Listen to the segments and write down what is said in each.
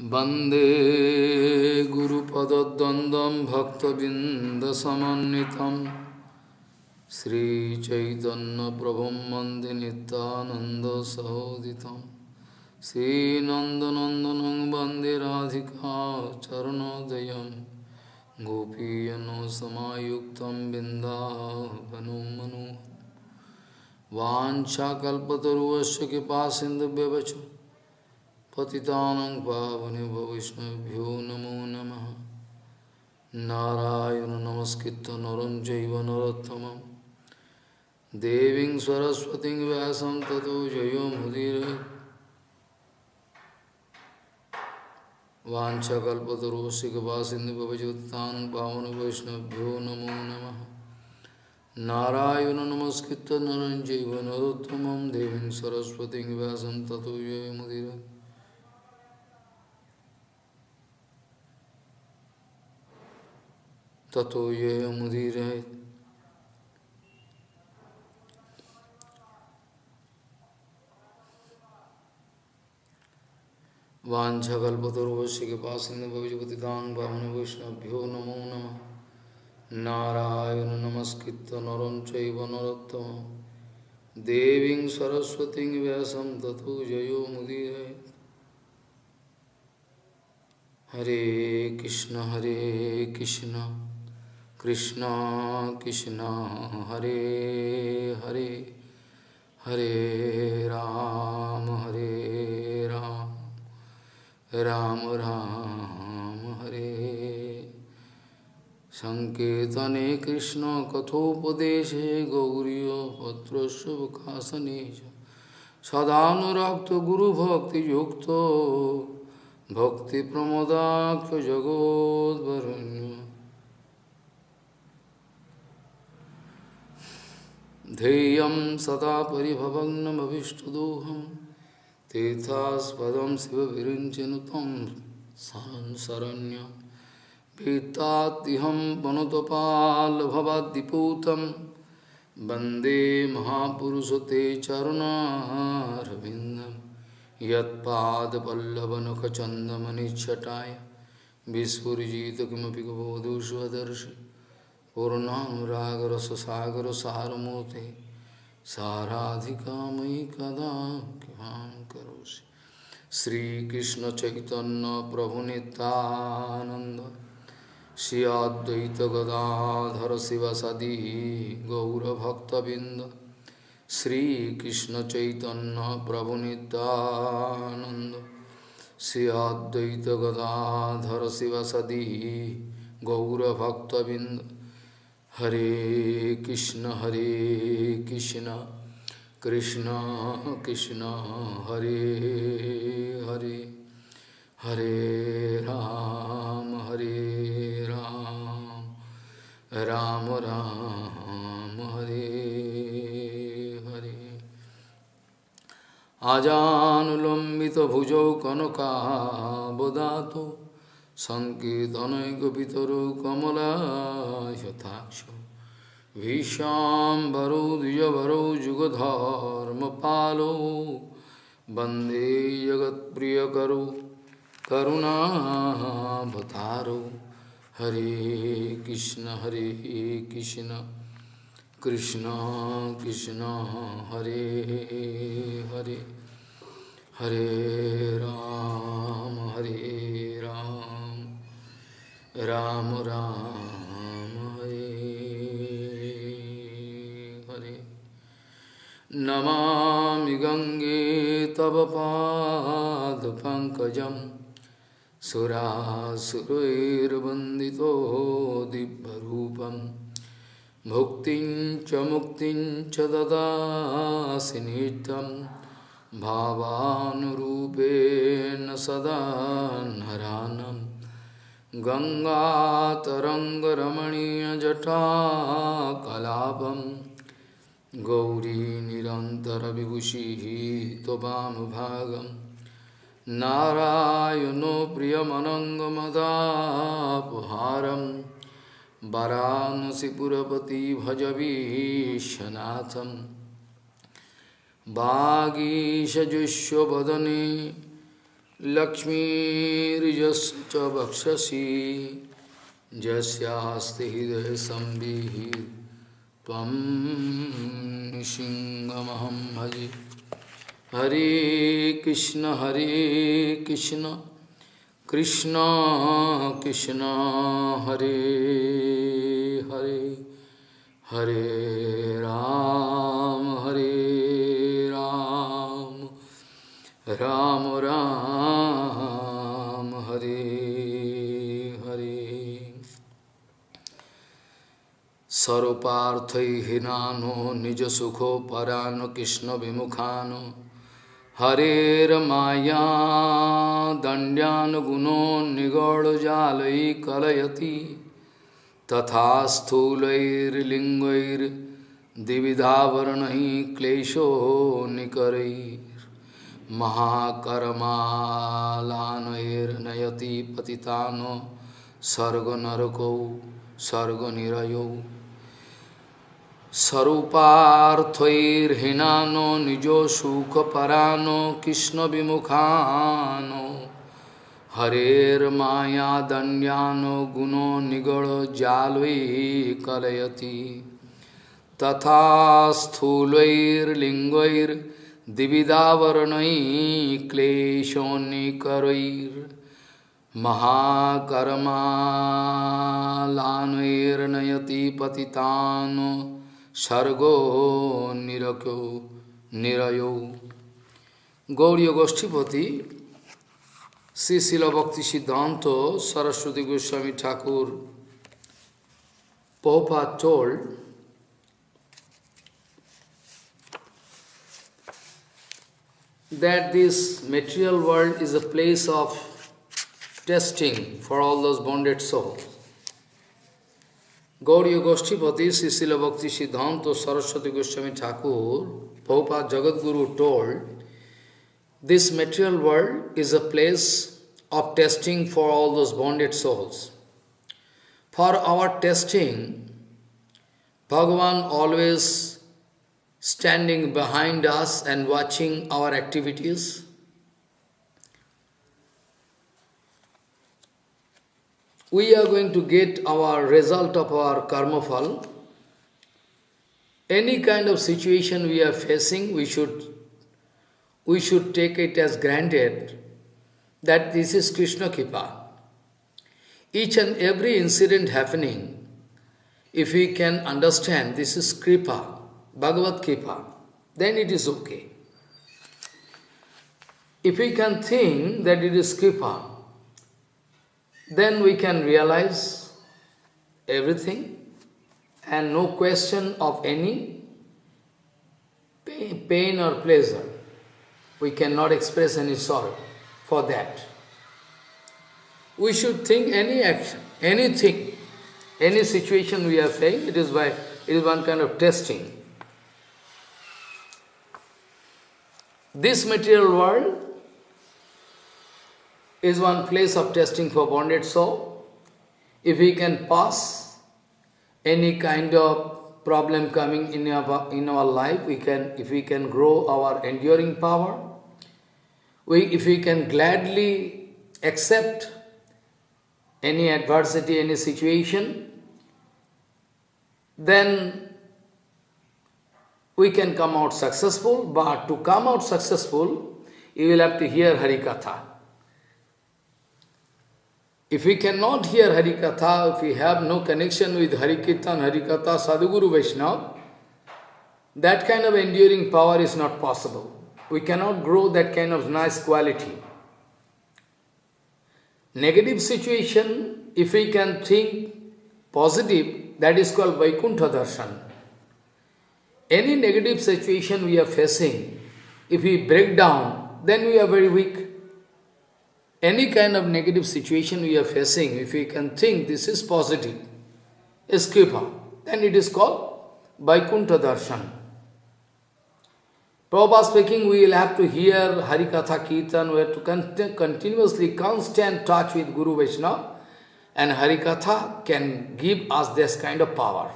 वंदे गुरुपद्वंद्वं भक्तबिंदसमन्वितं श्रीचैतन्यप्रभुं वन्दे नित्यानन्दसहोदितं श्रीनन्दनन्दनं वन्दे राधिका चरणोदयं गोपीजनसमायुक्तं बिन्दावनं मनोहरं वाञ्छाकल्पतरुश्च कृपासिन्धुभ्यश्च पतितानं पावनेभ्यो वैष्णवेभ्यो नमो नमः। नारायण नमस्कृत्य नरं चैव नरोत्तमं देवीं सरस्वतीं व्यासं ततो जयो मुदीरये। वाञ्छाकल्पतरुश्च कृपासिन्धुभ्यश्च पतितानं पावनेभ्यो वैष्णवेभ्यो नमो नमः। नारायण नमस्कृत्य नरं चैव नरोत्तमं देवीं सरस्वतीं व्यासं ततो जयो मुदीरये। ततो ये मुदीरये। वाञ्छाकल्पतरुश्च कृपासिन्धुभ्यश्च पतितानं पावनेभ्यो वैष्णवेभ्यो नमो नमः। नारायण नमस्कृत्य नरं चैव नरोत्तमं देवीं सरस्वतीं व्यासं ततो जयो मुदीरये। हरे कृष्ण कृष्ण कृष्ण हरे हरे हरे राम राम राम हरे। संकीर्तने कृष्ण कथोपदेशे गौरीयपत्रस्य प्रकाशने सदानुरक्तो गुरुभक्तियुक्तो भक्तिप्रमोदाख्य जगोद्वरुण्य ध्येयं सदा परिभवग्नमभीष्टदोहं तीर्थास्पदं शिवविरिञ्चनु तं शरण्यं पीतात्तिहं वनुतपालभवाद्दिपूतं वन्दे महापुरुषते चरुणारविन्दं यत्पादपल्लवनखचन्दमनिच्छटाय विस्फुरिजित किमपि गबोधु स्वदर्शि पूर्णानुरागरससागरसारमूर्ते साराधिका मयि कदा कृपां करोषि। श्रीकृष्ण चैतन्य प्रभु नित्यानंद श्री अद्वैत गदाधर शिवसदि गौरभक्तबिंद श्रीकृष्ण चैतन्य प्रभु नित्यानंद श्री अद्वैत गदाधर शिवसदि गौरभक्तबिंद। हरे कृष्ण कृष्ण कृष्ण हरे हरे हरे राम राम राम हरे हरे। आजानुलंबित भुजौ कनकाबदातो संकीर्तनैकपितरो कमलायताक्षो भीष्माम्बरो द्विजवरो जुगधर्मपालो वन्दे जगत्प्रियकरो करुणावतारो। हरे कृष्ण कृष्ण कृष्ण हरे हरे हरे राम राम राम हरे हरे। नमामि गंगे तव पादपङ्कजं सुरासुरैर्वन्दितो दिव्यरूपं भुक्तिं च मुक्तिं च ददासि नित्यं भावानुरूपेण सदा नरानं। गंगातरङ्गरमणीयजटाकलापं गौरी निरन्तरविभूषिः त्ववामभागं नारायणो प्रियमनङ्गमदापहारं वाराणसीपुरपति भजवीशनाथं। वागीशजुष्वदने Lakshmiriyasya cha bhakshasi jasyasti hidaya sambhihi tvam nishingamaham bhaji. Hare Krishna Krishna Krishna Hare Hare Hare Ram Ram Ram Hare Hare. Saruparthai hinano nijasukho parano Krishna vimukhano Hare Maya Dandyan Guno Nigad Jalai Kalayati Tatha Sthulair Lingair Dividhavaranahi Klesho Nikarai Mahakarmalanair Nayati Patitano Sarga Narako Sarga Nirayo Saruparthair hinano nijo sukha parano Krishna vimukhano Harer maya danyano guno nigado jalvi kalayati Tatha sthulair lingair dividavarnai kleshoni karair Mahakarmalanair nayati patitano Sargo Nirakyo Nirayo. Gauriya Goshtipati, Sri Srila Bhakti Siddhanta Saraswati Goswami Thakur Prabhupada told that this material world is a place of testing for all those bonded souls. Gauriya Goshtipati, Sri Srila Bhakti Siddhanta Saraswati Goswami Thakur, Prabhupada Jagadguru told, this material world is a place of testing for all those bonded souls. For our testing, Bhagavan always standing behind us and watching our activities. We are going to get our result of our karma phal. Any kind of situation we are facing, we should take it as granted that this is Krishna Kripa. Each and every incident happening, if we can understand this is Kripa, Bhagavad Kripa, then it is okay. If we can think that it is Kripa, then we can realize everything and no question of any pain or pleasure. We cannot express any sorrow for that. We should think any action, anything, any situation we are facing, it is one kind of testing. This material world is one place of testing for bonded soul. If we can pass any kind of problem coming in our life, if we can grow our enduring power, if we can gladly accept any adversity, any situation, then we can come out successful. But to come out successful, you will have to hear Harikatha. If we cannot hear Harikatha, if we have no connection with Harikirtan, Harikatha, Sadhguru Vaishnava, that kind of enduring power is not possible. We cannot grow that kind of nice quality. Negative situation, if we can think positive, that is called Vaikuntha Darshan. Any negative situation we are facing, if we break down, then we are very weak. Any kind of negative situation we are facing, if we can think this is positive, is Kripa, then it is called Vaikuntha Darshan. Prabhupada speaking, we will have to hear Harikatha Kirtan, we have to continuously constant touch with Guru Vaishnava, and Harikatha can give us this kind of power.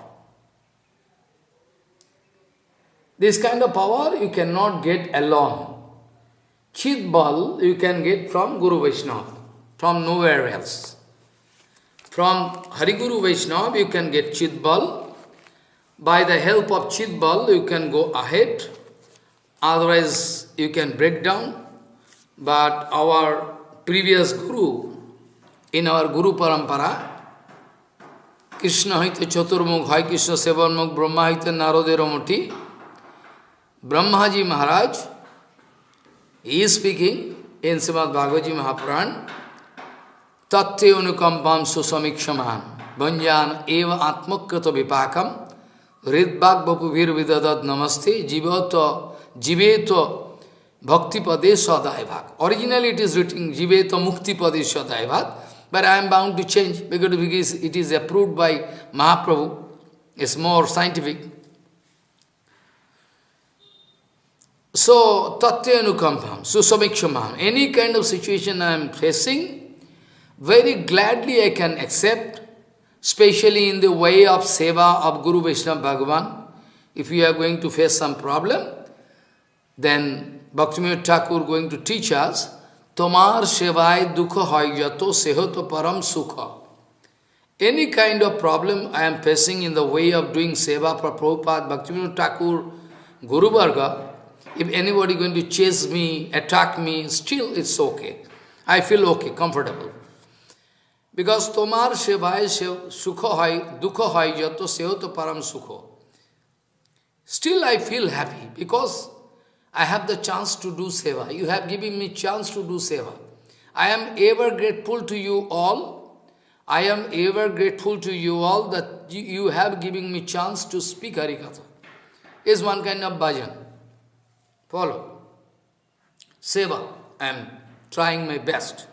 This kind of power you cannot get alone. Chit bal you can get from Guru Vaishnava, from nowhere else. From Hari Guru Vaishnava you can get Chit bal. By the help of Chit bal you can go ahead, otherwise you can break down. But our previous Guru, in our Guru Parampara, Krishna haite Chaturmukh, Hai Krishna Sevanmukh, Brahma haite Narodero Muti, Brahmaji Maharaj, he is speaking in Srimad Bhagavad Mahapuran, Tatya Anukampam Susamikshaman, Bhanjan Eva Atmakrata Vipakam, Ridbhag Bapuvir Vidadad Namaste, Jiveto Bhakti Pade Sadaivak. Originally it is written Jiveto Mukti Pade Sadaivak, but I am bound to change because it is approved by Mahaprabhu. It's more scientific. So, Tatya Anukampam, Susamikshamam, any kind of situation I am facing, very gladly I can accept, especially in the way of seva of Guru Vaishnava Bhagavan. If you are going to face some problem, then Bhaktivinoda Thakur going to teach us, Tomar Sevai Dukha Hai Jato Sehoto Param Sukha. Any kind of problem I am facing in the way of doing seva for Prabhupada, Bhaktivinoda Thakur, Guru Varga, if anybody going to chase me, attack me, still it's okay. I feel okay, comfortable. Because Tomar Sevai Sukha Hai Dukha Hai Jato Sehoto Param Sukha. Still I feel happy because I have the chance to do seva. You have given me chance to do seva. I am ever grateful to you all. I am ever grateful to you all that you have given me chance to speak Harikatha. Is one kind of bhajan. Follow. Seva. I am trying my best.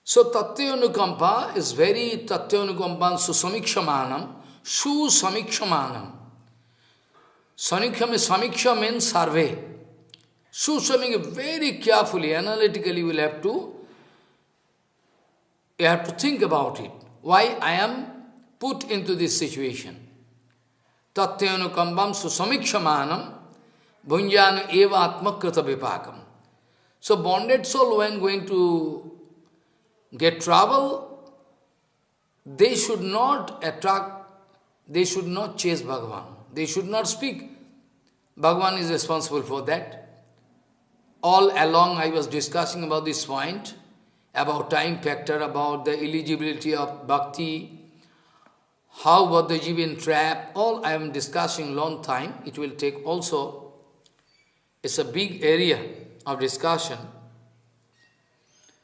So Tatya Anukampa is very Tatya Anukampan Susamikshamanam. Susamikshamanam. Samiksha means survey. Susamiksha very carefully, analytically you have to think about it. Why I am put into this situation. Tatyanukampam susamikshamanam bhunjanu eva atmakrata vipakam. So bonded soul when going to get trouble, they should not attract, they should not chase Bhagavan. They should not speak. Bhagavan is responsible for that. All along I was discussing about this point, about time factor, about the eligibility of bhakti, how about the jiva trap, all I am discussing long time. It will take also, it's a big area of discussion.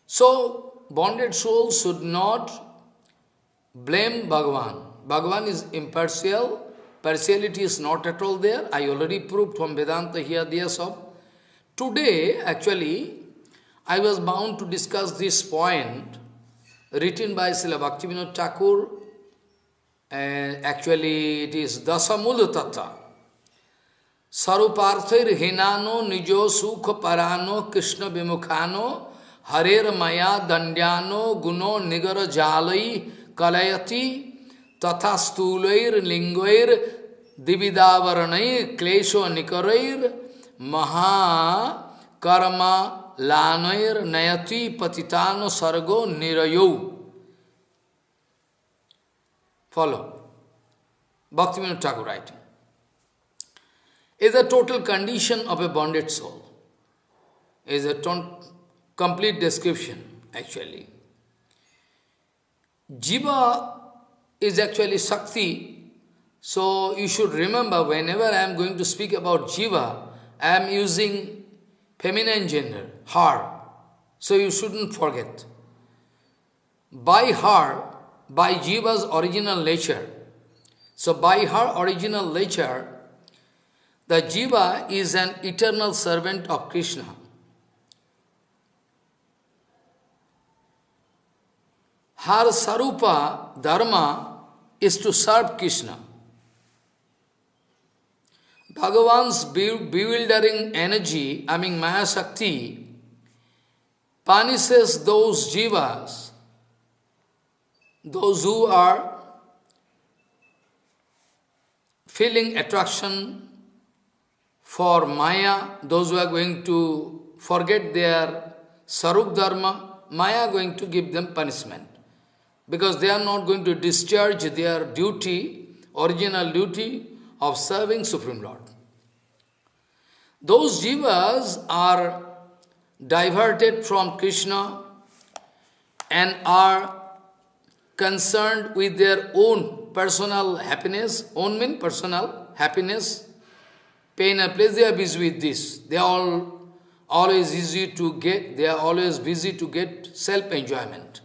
So, bonded souls should not blame Bhagavan. Bhagavan is impartial. Partiality is not at all there. I already proved from Vedanta here, there, so. Today, actually, I was bound to discuss this point written by Srila Bhaktivinoda Thakur. Actually, it is Dasamula Tattva. Saruparthir hinano nijo sukha parano krishna vimukhano harer maya dandyano guno nigara jalai kalayati Tatha stulair lingoir dividavaranai klesho nikarair maha karma lanair nayati patitano sargo nirayo. Follow. Bhaktivinoda Thakur writing. Is a total condition of a bonded soul. Is a complete description, actually. Jiva is actually Shakti. So you should remember, whenever I am going to speak about Jiva, I am using feminine gender, her. So you shouldn't forget. By her, by Jiva's original nature, so by her original nature, the Jiva is an eternal servant of Krishna. Her Sarupa, Dharma, is to serve Krishna. Bhagavan's bewildering energy, Maya Shakti, punishes those jivas, those who are feeling attraction for Maya, those who are going to forget their Sarup Dharma, Maya going to give them punishment. Because they are not going to discharge their duty, original duty of serving Supreme Lord. Those jivas are diverted from Krishna and are concerned with their own personal happiness, own mean personal happiness, pain and pleasure, they are busy with this. They are always busy to get self-enjoyment.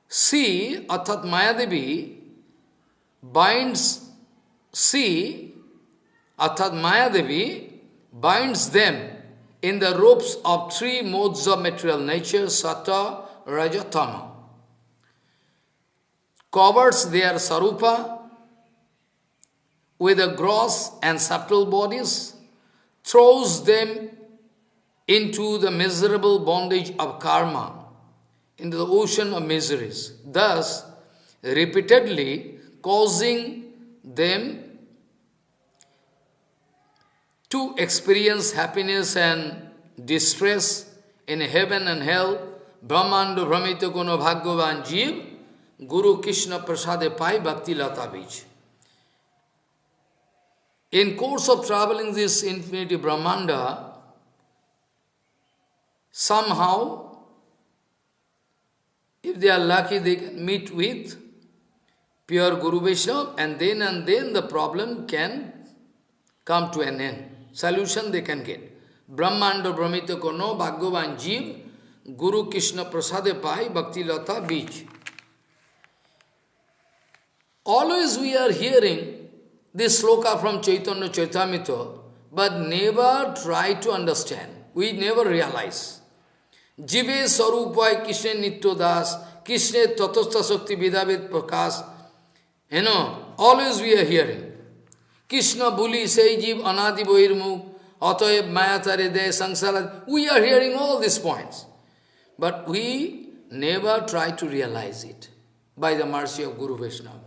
See, Arthat Mayadevi binds, Arthat Mayadevi binds them in the ropes of three modes of material nature, Sattva, Raja, Tama. Covers their Sarupa with the gross and subtle bodies, throws them into the miserable bondage of karma, into the ocean of miseries, thus repeatedly causing them to experience happiness and distress in heaven and hell. Brahmanda Brahmita Kono Bhagavan Jiv, Guru Krishna Prasade Pai Bhakti Lata Bij. In course of traveling this infinity Brahmanda, somehow, if they are lucky, they can meet with pure Guru Vaishnava, and then the problem can come to an end. Solution they can get. Brahmanda Brahmita Kono Bhagavan Jiv, Guru Krishna Prasade Pai Bhakti Lata Bij. Always we are hearing this sloka from Chaitanya Chaitamrita, but never try to understand. We never realize. Jive Sarupai Krishna Nitya Das, Krishna Tatastha Sakti Vidavid Prakash. Always we are hearing. Krishna Buli Sei Jiv Anadi Bohirmukh, Atayab Mayatare De Sangsara. We are hearing all these points. But we never try to realize it by the mercy of Guru Vaishnava.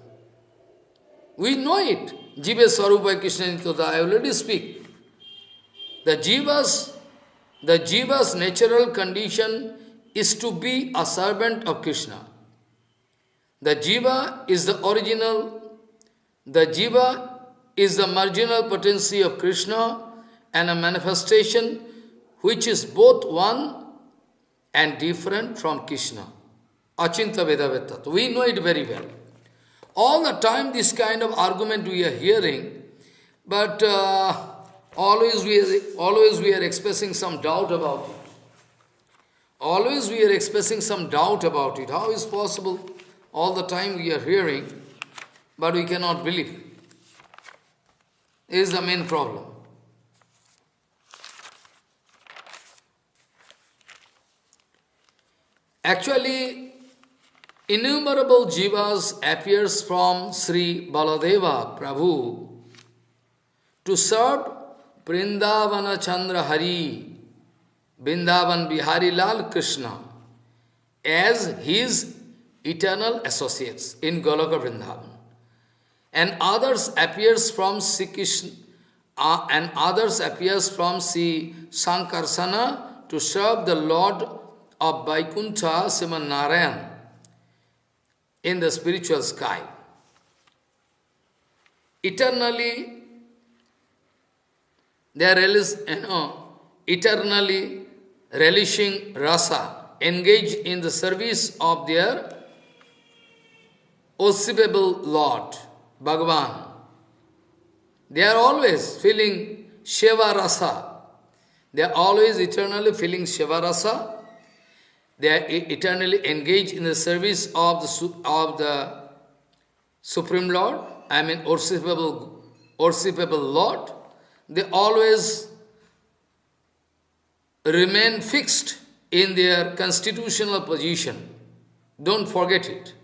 We know it. Jiva Sarupa Krishna Nitya, I already speak. The jiva's natural condition is to be a servant of Krishna. The jiva is the original, the jiva is the marginal potency of Krishna and a manifestation which is both one and different from Krishna. Achinta Vedavetat. We know it very well. All the time this kind of argument we are hearing, but always we are expressing some doubt about it. Always we are expressing some doubt about it. How is possible? All the time we are hearing, but we cannot believe. This is the main problem. Actually, innumerable jivas appears from Sri Baladeva Prabhu to serve Vrindavana Chandra Hari, Vrindavan Bihari Lal Krishna, as his eternal associates in Goloka Vrindavan. And others appears from Sri Krishna, and others appears from Sri Sankarsana to serve the Lord of Vaikuntha, Sriman Narayan, in the spiritual sky. Eternally, they are eternally relishing rasa, engaged in the service of their worshipable Lord, Bhagavan. They are always feeling Shiva rasa. They are always eternally feeling Shiva rasa. They are eternally engaged in the service of the Supreme Lord, worshipable Lord. They always remain fixed in their constitutional position. Don't forget it.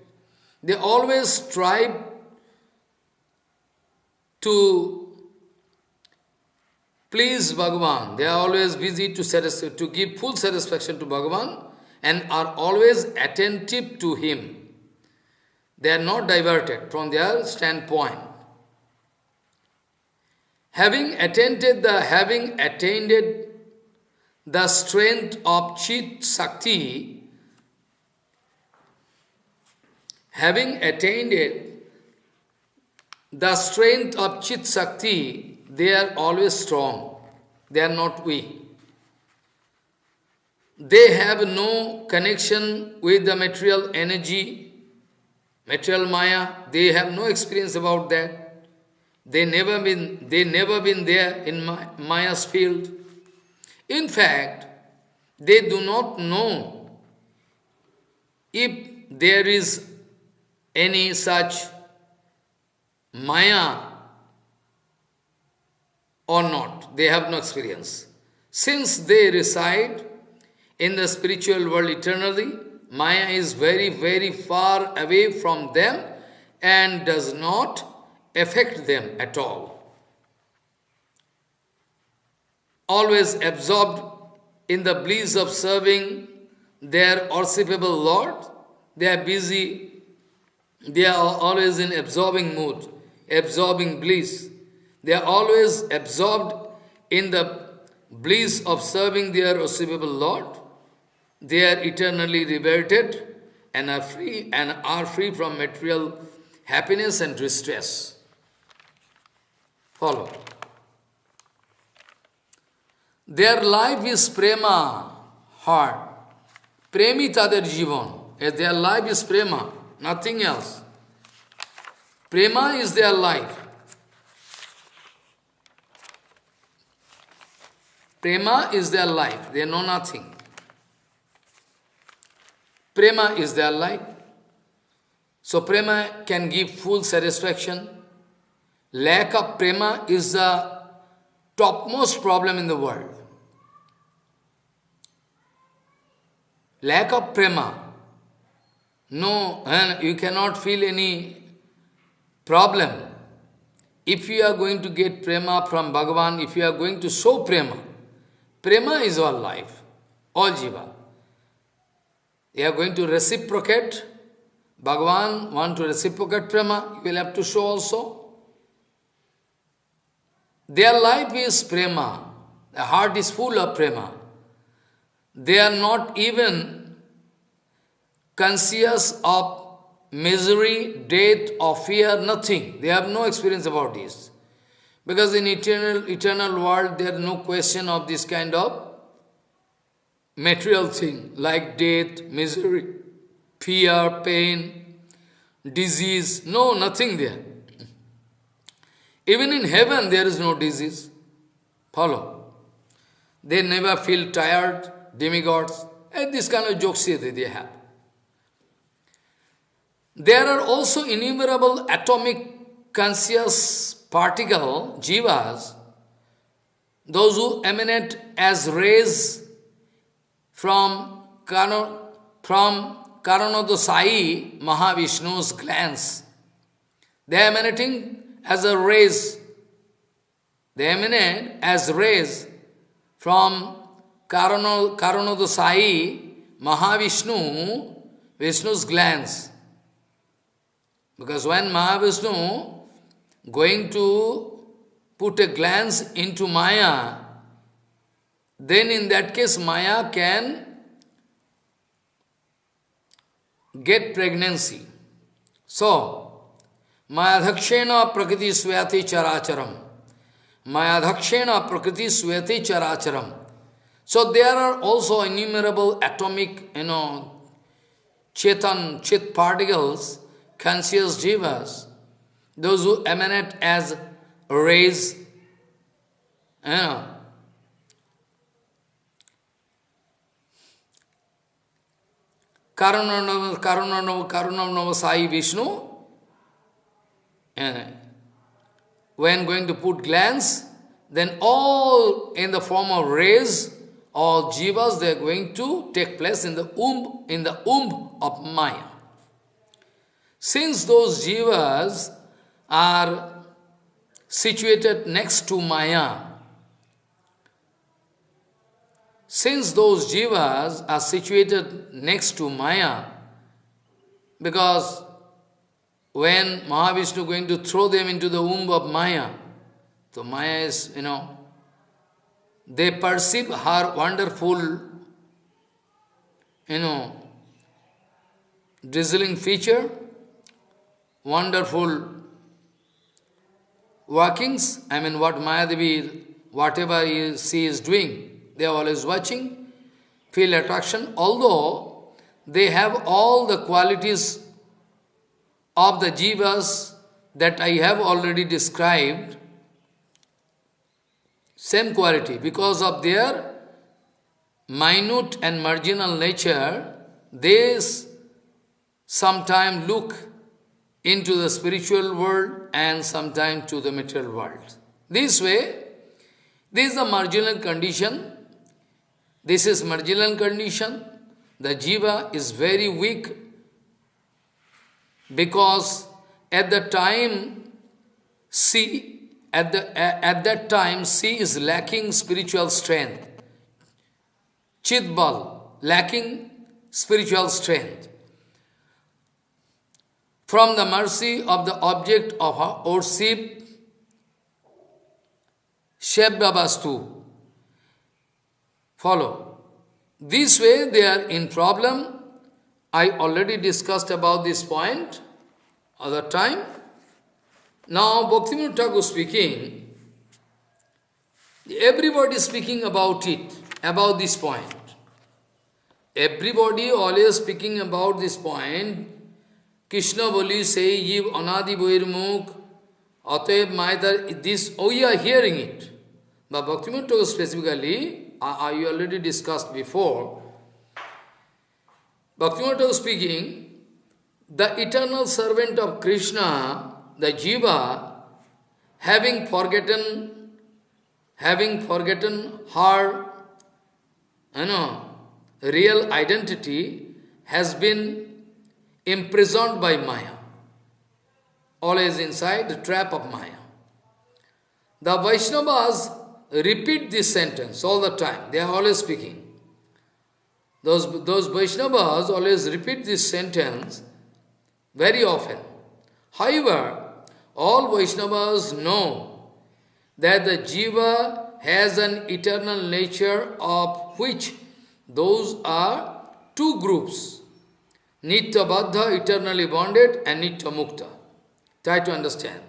They always strive to please Bhagavan. They are always busy to give full satisfaction to Bhagavan and are always attentive to Him. They are not diverted from their standpoint. Having attained the strength of Chit Sakti, having attained the strength of Chit Sakti, they are always strong. They are not weak. They have no connection with the material energy, material Maya. They have no experience about that. They never been there in Maya's field. In fact, they do not know if there is any such Maya or not. They have no experience. Since they reside in the spiritual world eternally, Maya is very, very far away from them and does not affect them at all. Always absorbed in the bliss of serving their worshipable Lord, they are busy, they are always in absorbing mood, absorbing bliss. They are always absorbed in the bliss of serving their worshipable Lord. They are eternally liberated and are free from material happiness and distress. Follow. Their life is prema, heart. Premi tader jivan. Their life is prema, nothing else. Prema is their life. Prema is their life. They know nothing. Prema is their life. So prema can give full satisfaction. Lack of prema is the topmost problem in the world. Lack of prema. No, and you cannot feel any problem. If you are going to get prema from Bhagavan, if you are going to show prema, prema is all life, all jiva. You are going to reciprocate. Bhagavan want to reciprocate prema, you will have to show also. Their life is prema. The heart is full of prema. They are not even conscious of misery, death, or fear, nothing. They have no experience about this. Because in eternal world, there is no question of this kind of material thing, like death, misery, fear, pain, disease. No, nothing there. Even in heaven, there is no disease. Follow. They never feel tired, demigods. And this kind of jokes they have. There are also innumerable atomic conscious particle, jivas, those who emanate as rays from Karanodosai, Mahavishnu's glance. They are emanating as a rays. They emanate as rays from Karanodosai, Mahavishnu, Vishnu's glance. Because when Mahavishnu going to put a glance into Maya, then in that case Maya can get pregnancy. So, Mayadhakshena prakriti swayati characharam. Mayadhakshena prakriti swayati characharam. So there are also innumerable atomic, chit particles, conscious jivas, those who emanate as rays, Karanavasai Vishnu, when going to put glance, then all in the form of rays, all jivas, they are going to take place in the womb of Maya. Since those jivas are situated next to Maya, because when Mahavishnu going to throw them into the womb of Maya, So Maya is, they perceive her wonderful, drizzling feature, wonderful workings. I mean, what Mayadevi, whatever she is doing, they are always watching, feel attraction, although they have all the qualities of the jivas that I have already described, same quality, because of their minute and marginal nature, they sometimes look into the spiritual world and sometimes to the material world. This way, this is the marginal condition. This is marginal condition. The jiva is very weak because at the time at that time she is lacking spiritual strength. Chidbal, lacking spiritual strength. From the mercy of the object of her worship, Shebhavastu. Follow. This way they are in problem. I already discussed about this point other time. Now Bhaktivinoda Thakur speaking, everybody is speaking about it, about this point. Everybody always speaking about this point. Krishna boli say jiv anadi boirmukh ateb maidar, this, you are hearing it. But Bhaktivinoda Thakur specifically, I already discussed before. Bhaktivinoda Thakur speaking, the eternal servant of Krishna, the jiva, having forgotten her, real identity, has been imprisoned by Maya, always inside the trap of Maya. The Vaishnavas repeat this sentence all the time. They are always speaking. Those Vaishnavas always repeat this sentence very often. However, all Vaishnavas know that the jiva has an eternal nature, of which those are two groups. Nitya Baddha, eternally bonded, and Nitya Mukta. Try to understand.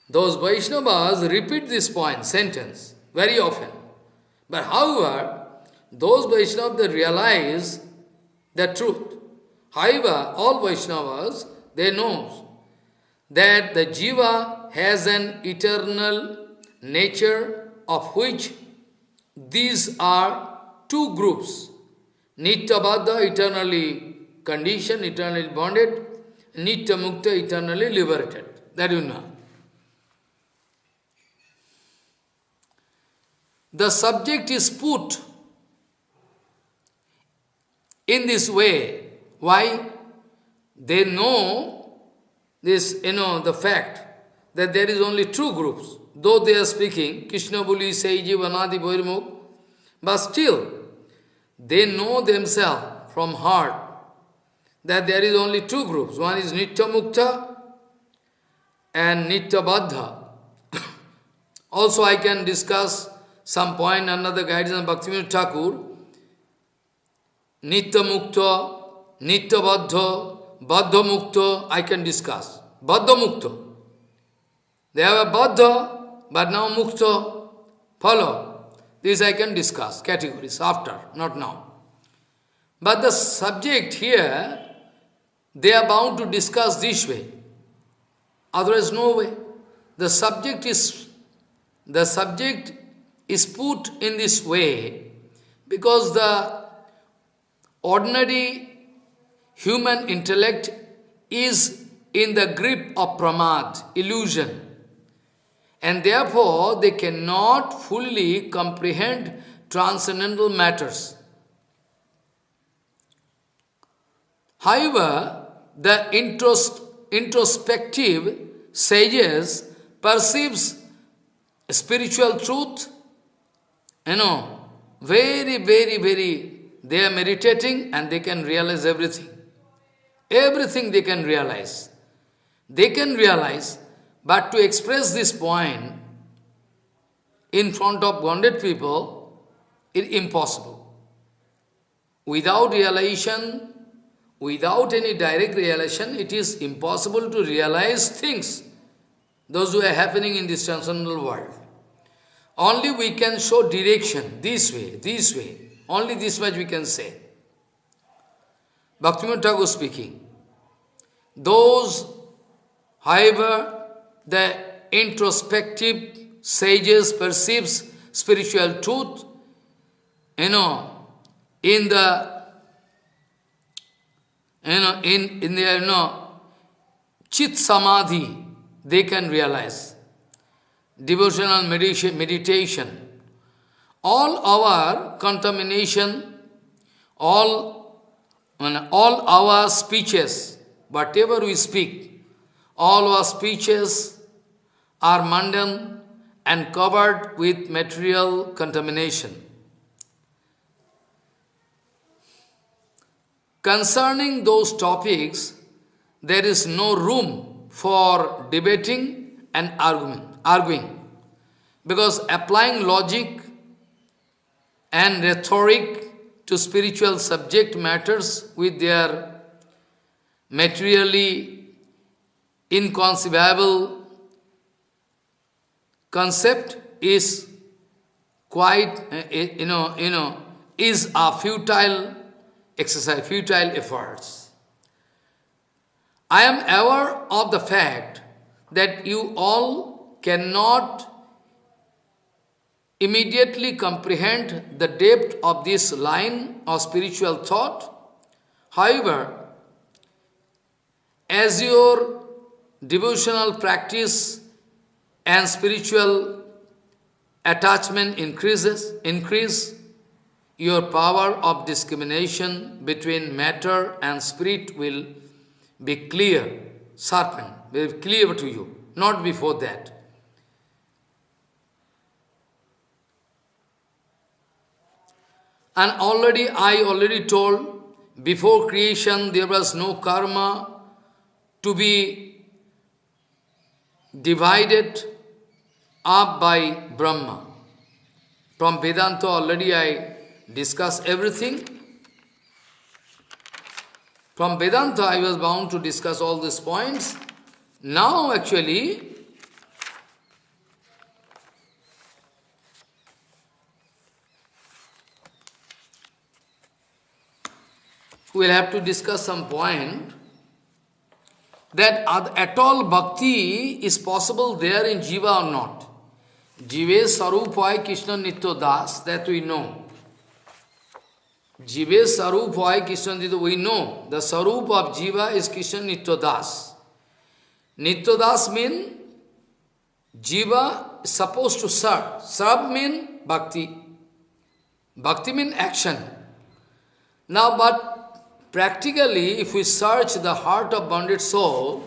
Those Vaishnavas repeat this point, sentence, very often. But however, those Vaishnavas, they realize the truth. However, all Vaishnavas, they know that the jiva has an eternal nature, of which these are two groups. Nitya Baddha, eternally conditioned, eternally bonded. Nitya Mukta, eternally liberated. That you know. The subject is put in this way. Why? They know this, the fact that there is only two groups. Though they are speaking, Krishna Buli, Saiji, Vanadi, Boirmukh, but still, they know themselves from heart that there is only two groups. One is Nitya Mukta and Nitya Baddha. Also I can discuss some point under the guidance of Bhaktivinoda Thakur. Nitya Mukta, Nitya Baddha, Baddha Mukta, I can discuss. Baddha Mukta. They have a Baddha, but now Mukta. Follow. This I can discuss, categories, after, not now. But the subject here, they are bound to discuss this way. Otherwise, no way. The subject is put in this way because the ordinary human intellect is in the grip of pramad, illusion. And therefore, they cannot fully comprehend transcendental matters. However, the introspective sages perceives spiritual truth, very, very, very, they are meditating and they can realize everything. Everything they can realize. They can realize, But to express this point in front of bonded people is impossible. Without realization, without any direct realization, it is impossible to realize things, those who are happening in this transcendental world. Only we can show direction, this way. Only this much we can say. Bhaktivinoda Thakur speaking. Those, however, the introspective sages perceives spiritual truth, in the, in their, chit samadhi, they can realize. Devotional meditation. All our contamination, all our speeches, whatever we speak, all our speeches are mundane and covered with material contamination. Concerning those topics, there is no room for debating and arguing, because applying logic and rhetoric to spiritual subject matters with their materially inconceivable concept is quite, is a futile exercise, futile efforts. I am aware of the fact that you all cannot immediately comprehend the depth of this line of spiritual thought. However, as your devotional practice and spiritual attachment increase, your power of discrimination between matter and spirit will be clear, sharpened, will be clear to you, not before that. And I already told, before creation there was no karma to be divided up by Brahma. From Vedanta already I discussed everything. From Vedanta I was bound to discuss all these points. Now actually, we'll have to discuss some point that at all bhakti is possible there in Jiva or not. Jive Sarupaya Krishna Nitya Das, that we know. Jive Sarupaya Krishna Nitya, we know the Sarup of Jiva is Krishna Nitya Das. Nitya Das means Jiva is supposed to serve. Serve means bhakti. Bhakti means action. Now, but practically, if we search the heart of bonded soul,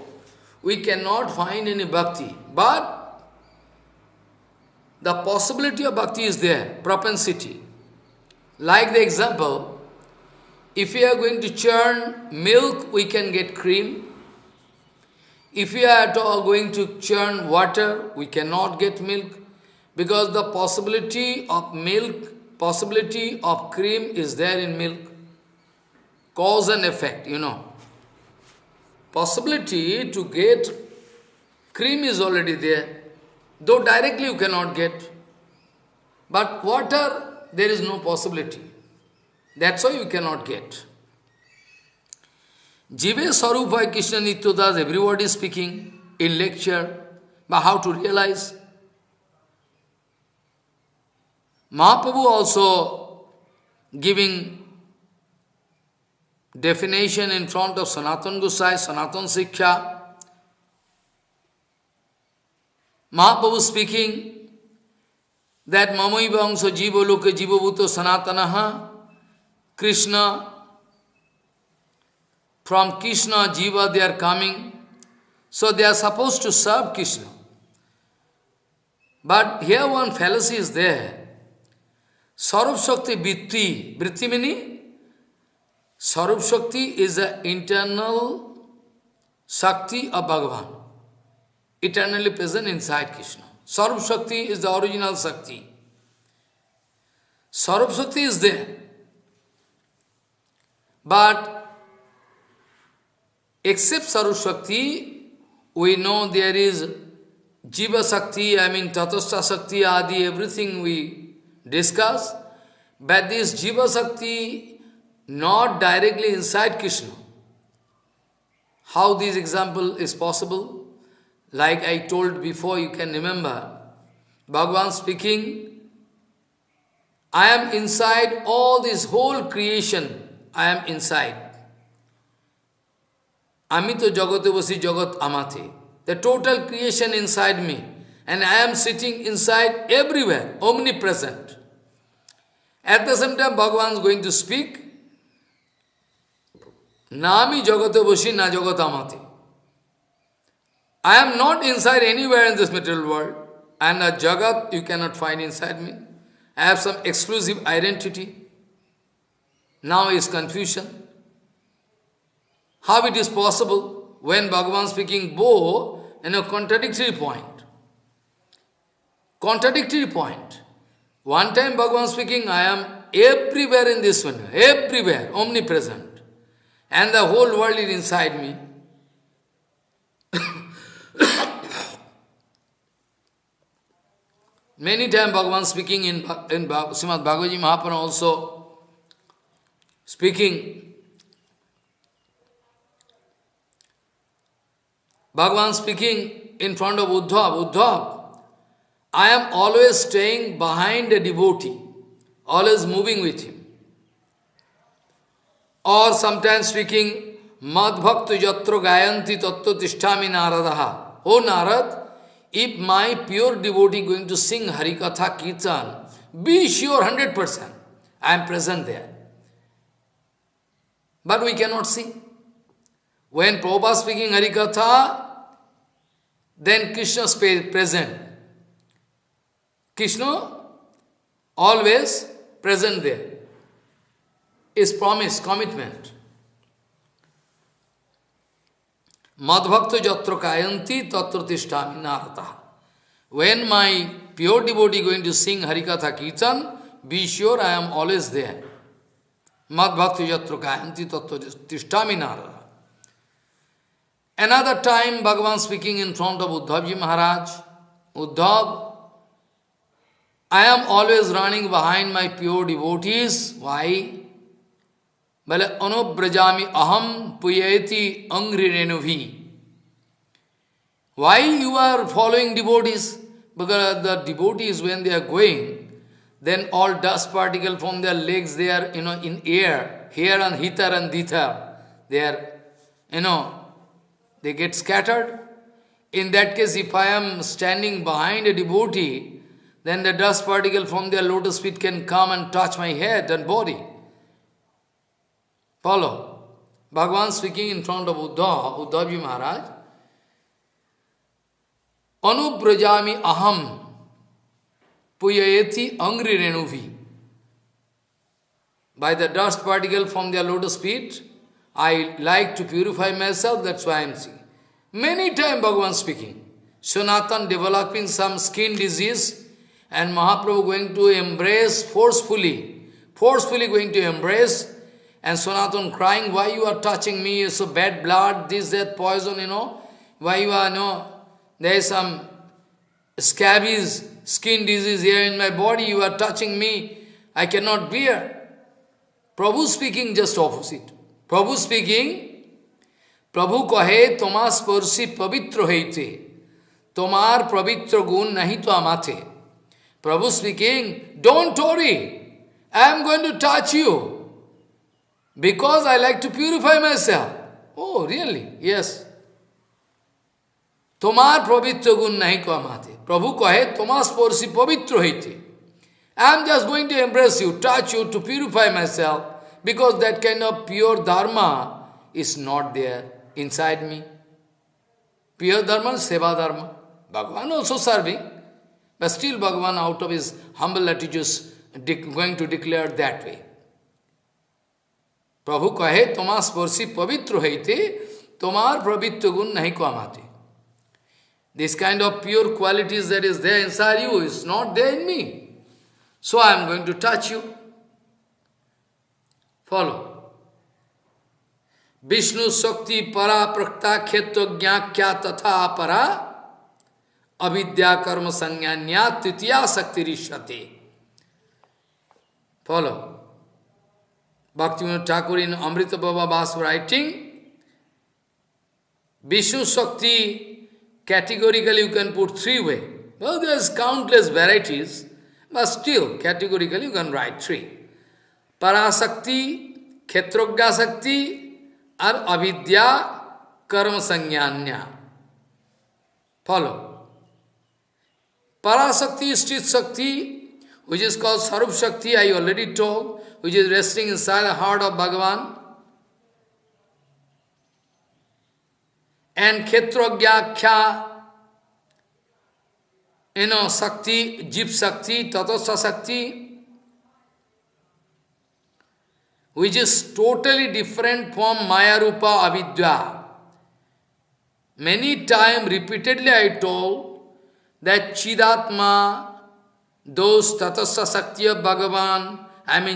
we cannot find any bhakti. But the possibility of bhakti is there, propensity. Like the example, if we are going to churn milk, we can get cream. If we are at all going to churn water, we cannot get milk, because the possibility of milk, possibility of cream is there in milk. Cause and effect, Possibility to get cream is already there. Though directly you cannot get. But water, there is no possibility. That's why you cannot get. Jive Sarupaya Krishna Nitya Das, everybody is speaking in lecture, but how to realize? Mahaprabhu also giving definition in front of Sanatana Gosai, Sanatana Siksha. Mahaprabhu speaking that Mamai Vamsa Jiva Loka Jiva Bhuto Sanatanaha, Krishna, from Krishna Jiva they are coming, so they are supposed to serve Krishna. But here one fallacy is there. Sarup Shakti Vritti meaning, Sarup Shakti is the internal Shakti of Bhagavan. eternally present inside Krishna. Sarup Shakti is the original Shakti. Sarup Shakti is there. But except Sarup Shakti, we know there is Jiva Shakti, Tatastha Shakti, Adi, everything we discuss. But this Jiva Shakti not directly inside Krishna. How this example is possible? Like I told before, you can remember, Bhagavan speaking, I am inside all this whole creation, I am inside. Amito jagate vasi jagat amate. The total creation inside me. And I am sitting inside everywhere, omnipresent. At the same time, Bhagavan is going to speak, Nami jagate vasi na jagat amate. I am not inside anywhere in this material world. And a jagat you cannot find inside me. I have some exclusive identity. Now is confusion. How it is possible when Bhagavan speaking both in a contradictory point? Contradictory point. One time Bhagavan speaking, I am everywhere in this one, everywhere, omnipresent. And the whole world is inside me. Many times Bhagavan speaking in Srimad Bhagavad Gita Mahaprabhu also speaking. Bhagavan speaking in front of Uddhav. Uddhav, I am always staying behind a devotee, always moving with him. Or sometimes speaking, Mad Bhaktu Jatro Gayanti Tattva Tishtami Naradaha. Oh Narad, if my pure devotee going to sing Harikatha Kirtan, be sure 100% I am present there. But we cannot see. When Prabhupada speaking Harikatha, then Krishna is present. Krishna always present there. Is promise, commitment. Madhbhakta jatra kayanti tatra tishtami narata. When my pure devotee going to sing Harikatha Kirtan, be sure I am always there. Madhbhakta jatra kayanti tatra tishtami narata. Another time Bhagavan speaking in front of Uddhavji Maharaj, Uddhav, I am always running behind my pure devotees. Why? Bale anubrajami aham puyeti angri renuvi. Why you are following devotees? Because the devotees, when they are going, then all dust particles from their legs, they are, in air, here and hitar and ditar. They are, they get scattered. In that case, if I am standing behind a devotee, then the dust particle from their lotus feet can come and touch my head and body. Follow. Bhagavan speaking in front of Uddhavji Maharaj. Anubrajami aham puyayeti angri renuvi. By the dust particle from their lotus feet, I like to purify myself, that's why I am saying. Many times Bhagavan speaking. Sanatan developing some skin disease, and Mahaprabhu going to embrace forcefully going to embrace, and Sanatan crying, why you are touching me, so bad blood, this, that, poison, why you are, there is some scabies, skin disease here in my body, you are touching me, I cannot bear. Prabhu speaking just opposite. Prabhu speaking, Prabhu kahe toma sparsi pavitro heite, tomar pavitro gun nahi to amate. Prabhu speaking, don't worry, I am going to touch you, because I like to purify myself. Oh, really? Yes. Tomar pavitro gun nahi ko amate. Prabhu kahe toma sparsi pavitro heite. I am just going to embrace you, touch you to purify myself, because that kind of pure dharma is not there inside me. Pure dharma is seva dharma. Bhagavan also serving, but still Bhagavan out of his humble attitudes going to declare that way. Prabhu kahe toma sparsi pavitro heite, tomar pravitya gun nahi ko amate. This kind of pure qualities that is there inside you is not there in me. So I am going to touch you. Follow. Vishnu Shakti Para Prakta Khetra Gyakya Tatha Para Avidya Karma Sanyanya Titiya Sakti Rishyate. Follow. Bhaktivinoda Thakur in Amrita Baba Vas writing, Vishnu Shakti categorically you can put three ways. Well, there's countless varieties, but still categorically you can write three. Parasakti, Khetrogya Sakti, or Avidya Karma Sanyanya. Follow. Parasakti is Chit Shakti, which is called Sarup Shakti, I already told, which is resting inside the heart of Bhagavan. And Khetrogya, Sakti, Jip Sakti, Tatastha Sakti, which is totally different from Maya Rupa Avidya. Many times, repeatedly I told that Chidatma, those Tatastha Sakti of Bhagavan,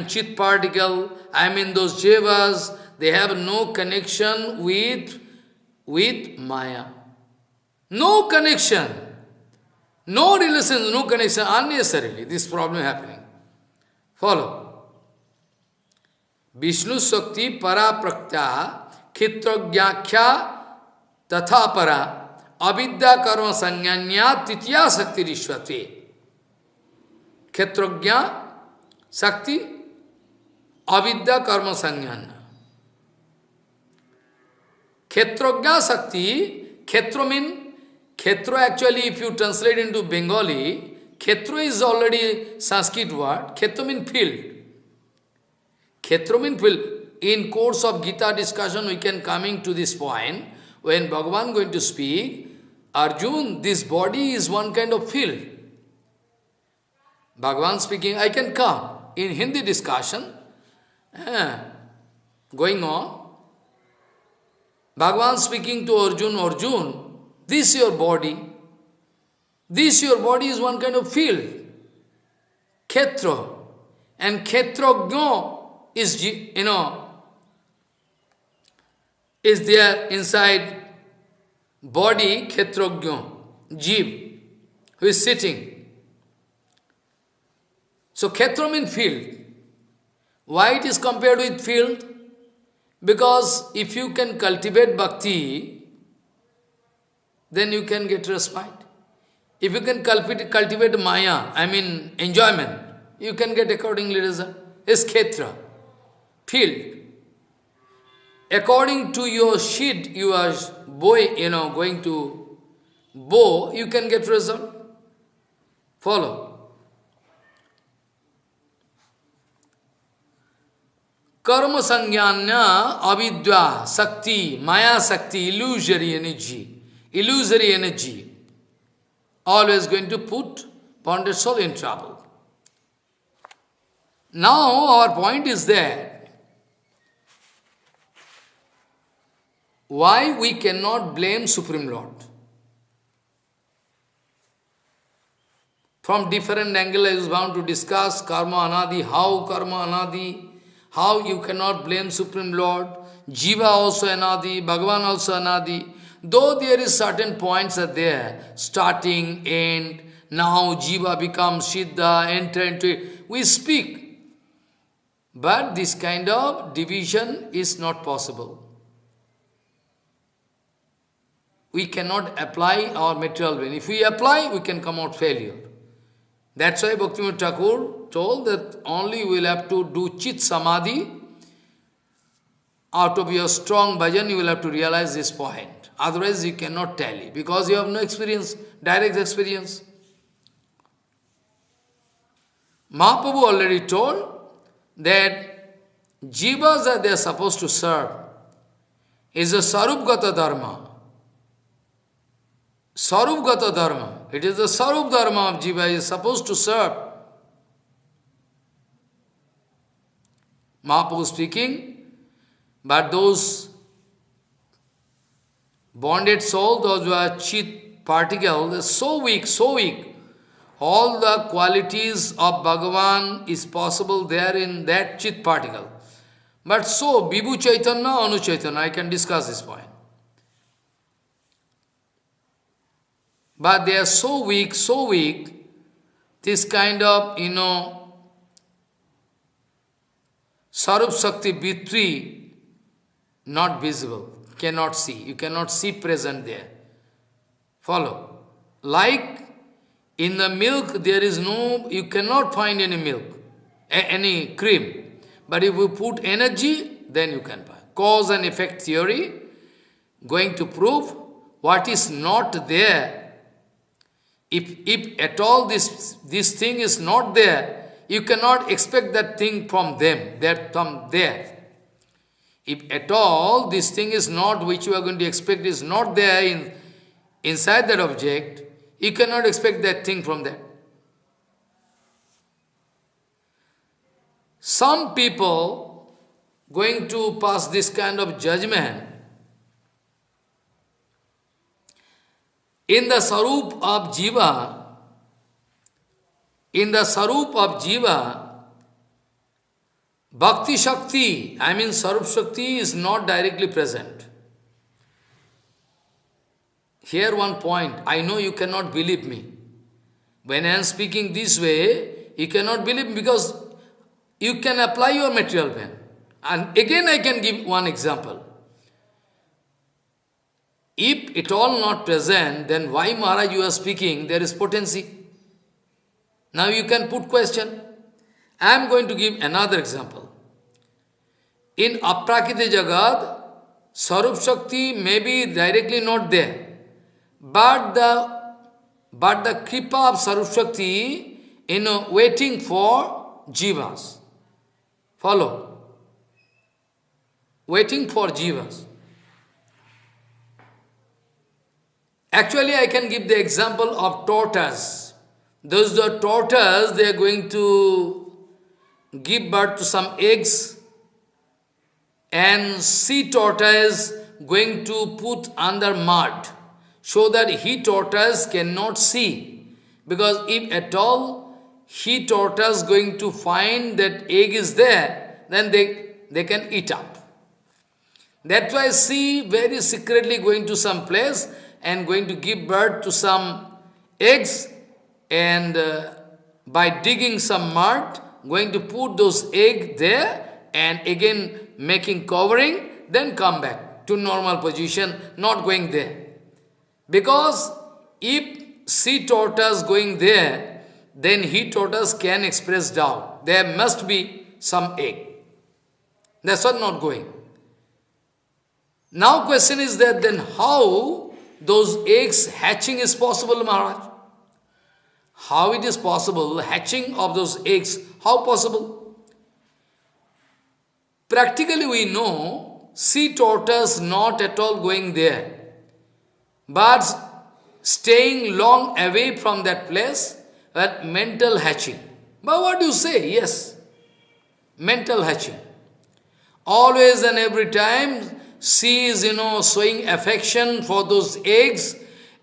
Chit particle, those Jivas, they have no connection with Maya. No connection. No relation, no connection, unnecessarily. This problem happening. Follow. Vishnu Shakti Para Praktya Khitragyakya Tatha Para Avidya Karma Sanyanya Titiya Sakti Rishvate. Khetrogya Sakti Avidya Karma Sanyanya. Khetrogya Sakti, Khetro means, Khetro actually if you translate into Bengali, Khetro is already Sanskrit word, Khetro means field. Khetro means field. In course of Gita discussion we can coming to this point, when Bhagavan going to speak, Arjun, this body is one kind of field. Bhagavan speaking, I can come. In Hindi discussion, going on, Bhagavan speaking to Arjun, Arjun, this your body is one kind of field, Khetra, and Khetrogya is, is there inside body, Khetrogya, Jiv, who is sitting. So Khetra means field. Why it is compared with field? Because if you can cultivate bhakti, then you can get respite. If you can cultivate maya, enjoyment, you can get accordingly result. It's Khetra, field. According to your sheet, you are going to bow, you can get result. Follow. Karma Sangyanya Avidya Sakti, Maya Sakti, illusory energy, always going to put bonded soul in trouble. Now our point is that why we cannot blame Supreme Lord? From different angles I was bound to discuss karma anadi, how karma anadi, how you cannot blame Supreme Lord, Jiva also anadi, Bhagavan also anadi. Though there is certain points are there, starting, end, now Jiva becomes Siddha, enter into it. We speak. But this kind of division is not possible. We cannot apply our material brain. If we apply, we can come out failure. That's why Bhaktivinoda Thakur told that only we will have to do Chit Samadhi. Out of your strong bhajan, you will have to realize this point. Otherwise, you cannot tally, because you have no experience, direct experience. Mahaprabhu already told that jivas that they are supposed to serve is a sarupgata dharma. Sarupgata dharma. It is the sarup dharma of jiva is supposed to serve. Mahaprabhu speaking, but those bonded souls, those who are chit particle is so weak, so weak. All the qualities of Bhagavan is possible there in that chit particle. But so, Vibhu Chaitanya, Anu Chaitanya, I can discuss this point. But they are so weak, this kind of, Sarup Shakti Vitri, not visible, cannot see. You cannot see present there. Follow. Like in the milk, there is no, you cannot find any milk, any cream. But if you put energy, then you can find. Cause and effect theory, going to prove what is not there. If at all this thing is not there, you cannot expect that thing from them, that from there. If at all this thing is not, which you are going to expect is not there inside that object, you cannot expect that thing from that. Some people going to pass this kind of judgment in the Sarup of Jiva. In the Sarup of Jiva, Bhakti Shakti, I mean Sarup Shakti is not directly present. Here one point, I know you cannot believe me. When I am speaking this way, you cannot believe me because you can apply your material pen. And again I can give one example. If it all not present, then why Maharaj you are speaking, there is potency. Now you can put question. I am going to give another example. In Aprakita Jagat, Sarup Shakti may be directly not there. But the Kripa of Sarup Shakti waiting for Jivas. Follow. Waiting for Jivas. Actually, I can give the example of tortoise. Those are tortoise, they are going to give birth to some eggs, and sea tortoise going to put under mud, so that he tortoise cannot see. Because if at all he tortoise going to find that egg is there, then they can eat up. That's why sea very secretly going to some place and going to give birth to some eggs, and by digging some mud, going to put those eggs there and again making covering, then come back to normal position, not going there. Because if sea tortoise going there, then he tortoise can express doubt. There must be some egg. That's what not going. Now question is that then how those eggs hatching is possible, Maharaj? How it is possible, hatching of those eggs, how possible? Practically we know, sea tortoise not at all going there, but staying long away from that place, that mental hatching. But what do you say? Yes, mental hatching. Always and every time, sea is, showing affection for those eggs,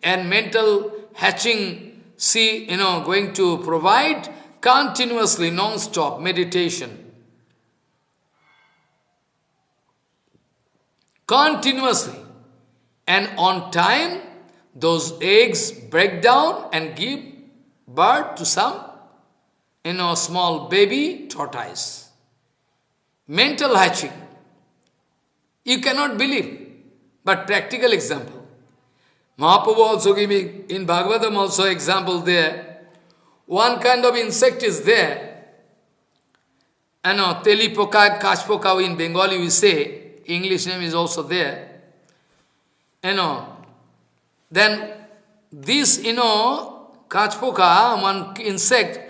and mental hatching, sea, going to provide continuously, non-stop meditation. Continuously. And on time, those eggs break down and give birth to some, small baby tortoise. Mental hatching. You cannot believe. But practical example. Mahaprabhu also giving, in Bhagavatam also example there. One kind of insect is there. Telipoka, Kachpoka in Bengali we say, English name is also there. Then this, Kachpoka, one insect,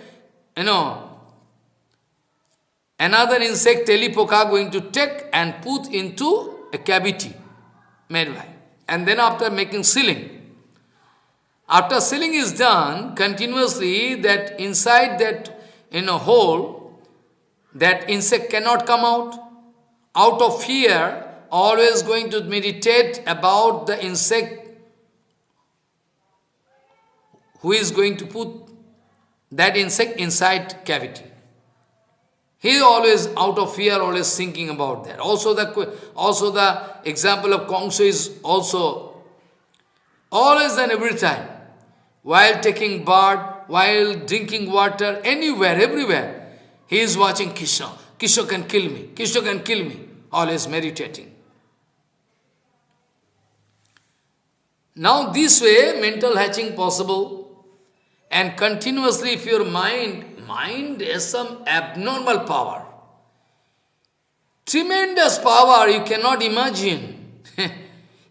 another insect, Telipoka, going to take and put into a cavity made by. And then after making sealing. After sealing is done, continuously that inside that hole, that insect cannot come out. Out of fear, always going to meditate about the insect who is going to put that insect inside cavity. He is always out of fear, always thinking about that. Also the example of Kongso is also always and every time, while taking bath, while drinking water, anywhere, everywhere, he is watching Krishna. Krishna can kill me. Krishna can kill me. Always meditating. Now this way, mental hatching possible, and continuously if your mind has some abnormal power, tremendous power you cannot imagine.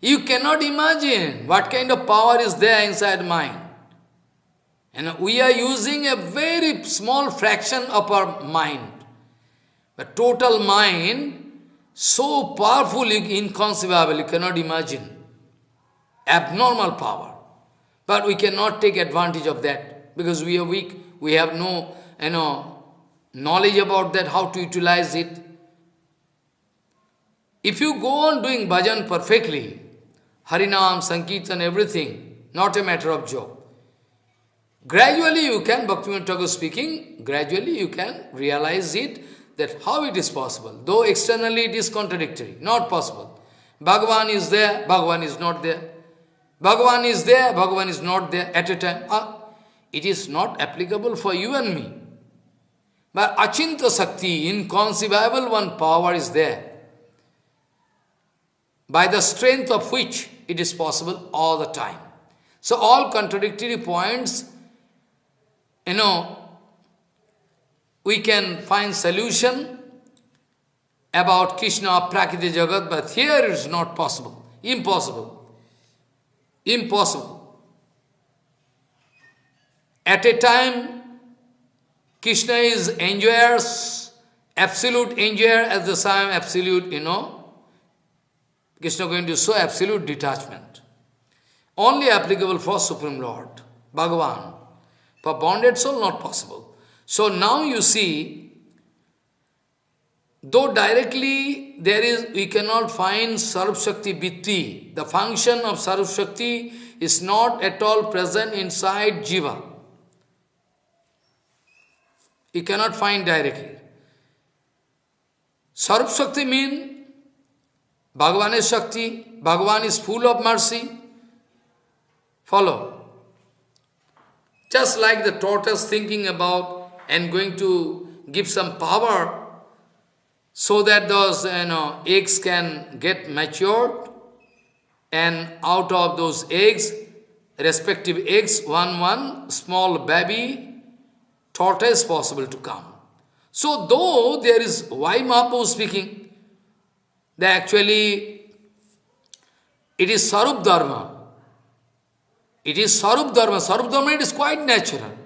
You cannot imagine what kind of power is there inside mind. And we are using a very small fraction of our mind. But total mind, so powerful, inconceivable, you cannot imagine. Abnormal power. But we cannot take advantage of that because we are weak. We have no knowledge about that, how to utilize it. If you go on doing bhajan perfectly, Harinam, Sankirtan, everything, not a matter of joke. Gradually you can, Bhaktivinoda Thakur speaking, gradually you can realize it, that how it is possible. Though externally it is contradictory, not possible. Bhagavan is there, Bhagavan is not there. Bhagavan is there, Bhagavan is not there at a time. It is not applicable for you and me. But Achinta Sakti, inconceivable one power is there, by the strength of which it is possible all the time. So all contradictory points, we can find solution about Krishna, Prakriti Jagat, but here it is not possible. Impossible. Impossible. At a time, Krishna is enjoyer, absolute enjoyer, at the same absolute, Krishna going to show absolute detachment. Only applicable for Supreme Lord, Bhagavan. For bonded soul, not possible. So now you see, though directly we cannot find Sarv Shakti Vitti, the function of Sarv Shakti is not at all present inside Jiva. You cannot find directly. Sarv Shakti means Bhagavan is Shakti, Bhagavan is full of mercy. Follow. Just like the tortoise thinking about and going to give some power so that those eggs can get matured, and out of those eggs, respective eggs, one small baby tortoise possible to come. So though there is, why Mahaprabhu speaking, that actually it is Sarup Dharma. It is Sarup Dharma. Sarup Dharma, it is quite natural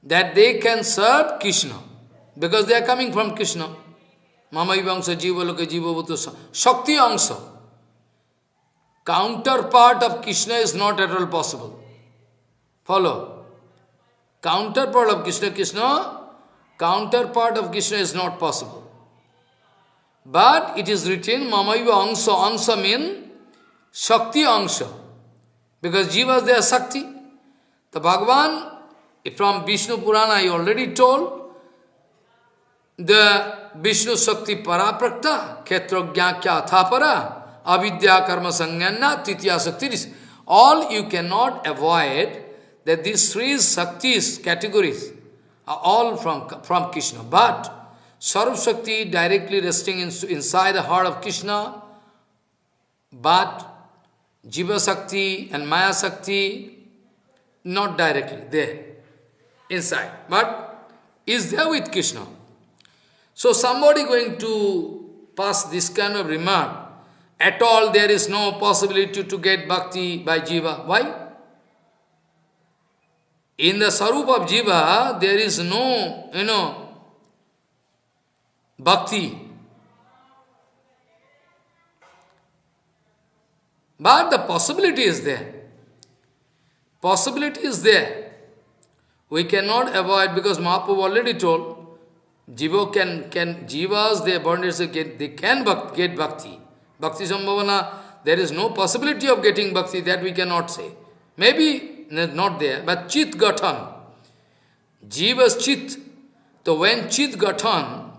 that they can serve Krishna because they are coming from Krishna. Mama Ivangsa Jiva Loka Jiva Bhuta Shakti Angsa. Counterpart of Krishna is not at all possible. Follow. Counterpart of Krishna, counterpart of Krishna is not possible. But it is written, Mamaiva Angsa. Angsa means Shakti Angsa. Because Jivas, they are Shakti. The Bhagavan, from Vishnu Purana, I already told, the Vishnu Shakti Paraprakta, Khetra Gya Thapara, Avidya Karma Sangyana, Titya Shakti. All you cannot avoid that these three Shaktis categories are all from Krishna. But Sarv Shakti directly resting inside the heart of Krishna, but Jiva Shakti and Maya Shakti not directly there, inside, but is there with Krishna. So somebody going to pass this kind of remark, at all there is no possibility to get bhakti by Jiva. Why? In the Sarup of Jiva, there is no, bhakti. But the possibility is there. Possibility is there. We cannot avoid, because Mahaprabhu already told, Jivas, their bondage, they can get bhakti. Bhakti Sambhavana, there is no possibility of getting bhakti, that we cannot say. Maybe not there, but Chit Gatan. Jiva's Chit. So when Chit Gatan,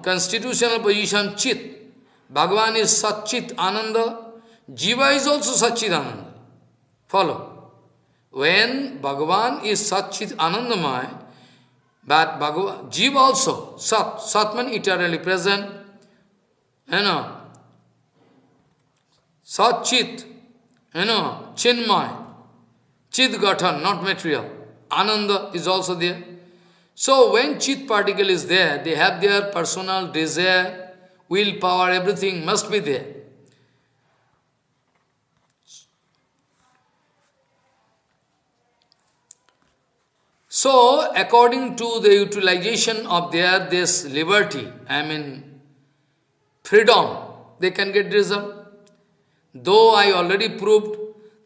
constitutional position Chit, Bhagavan is Satchit Ananda, Jiva is also Satchit Ananda. Follow. When Bhagavan is Satchit Anandamaya, but Jiva also, Sat means eternally present, Satchit, Chinmay, Chit Gatan, not material. Ananda is also there. So when Chit particle is there, they have their personal desire, willpower, everything must be there. So, according to the utilization of this liberty, freedom, they can get result. Though I already proved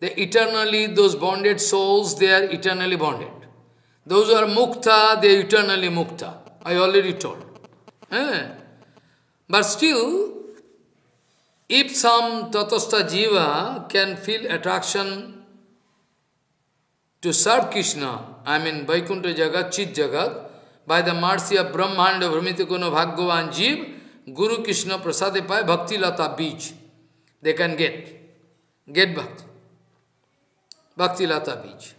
that eternally those bonded souls, they are eternally bonded. Those who are mukta, they are eternally mukta. I already told. But still, if some tatastha jiva can feel attraction to serve Krishna, Vaikuntha Jagat, Chit Jagat, by the mercy of Brahmanda, Brahmitikono, Bhagavan Jiv, Guru Krishna Prasade Pai, Bhakti Lata Beach. They can get Bhakti. Bhakti Lata Beach.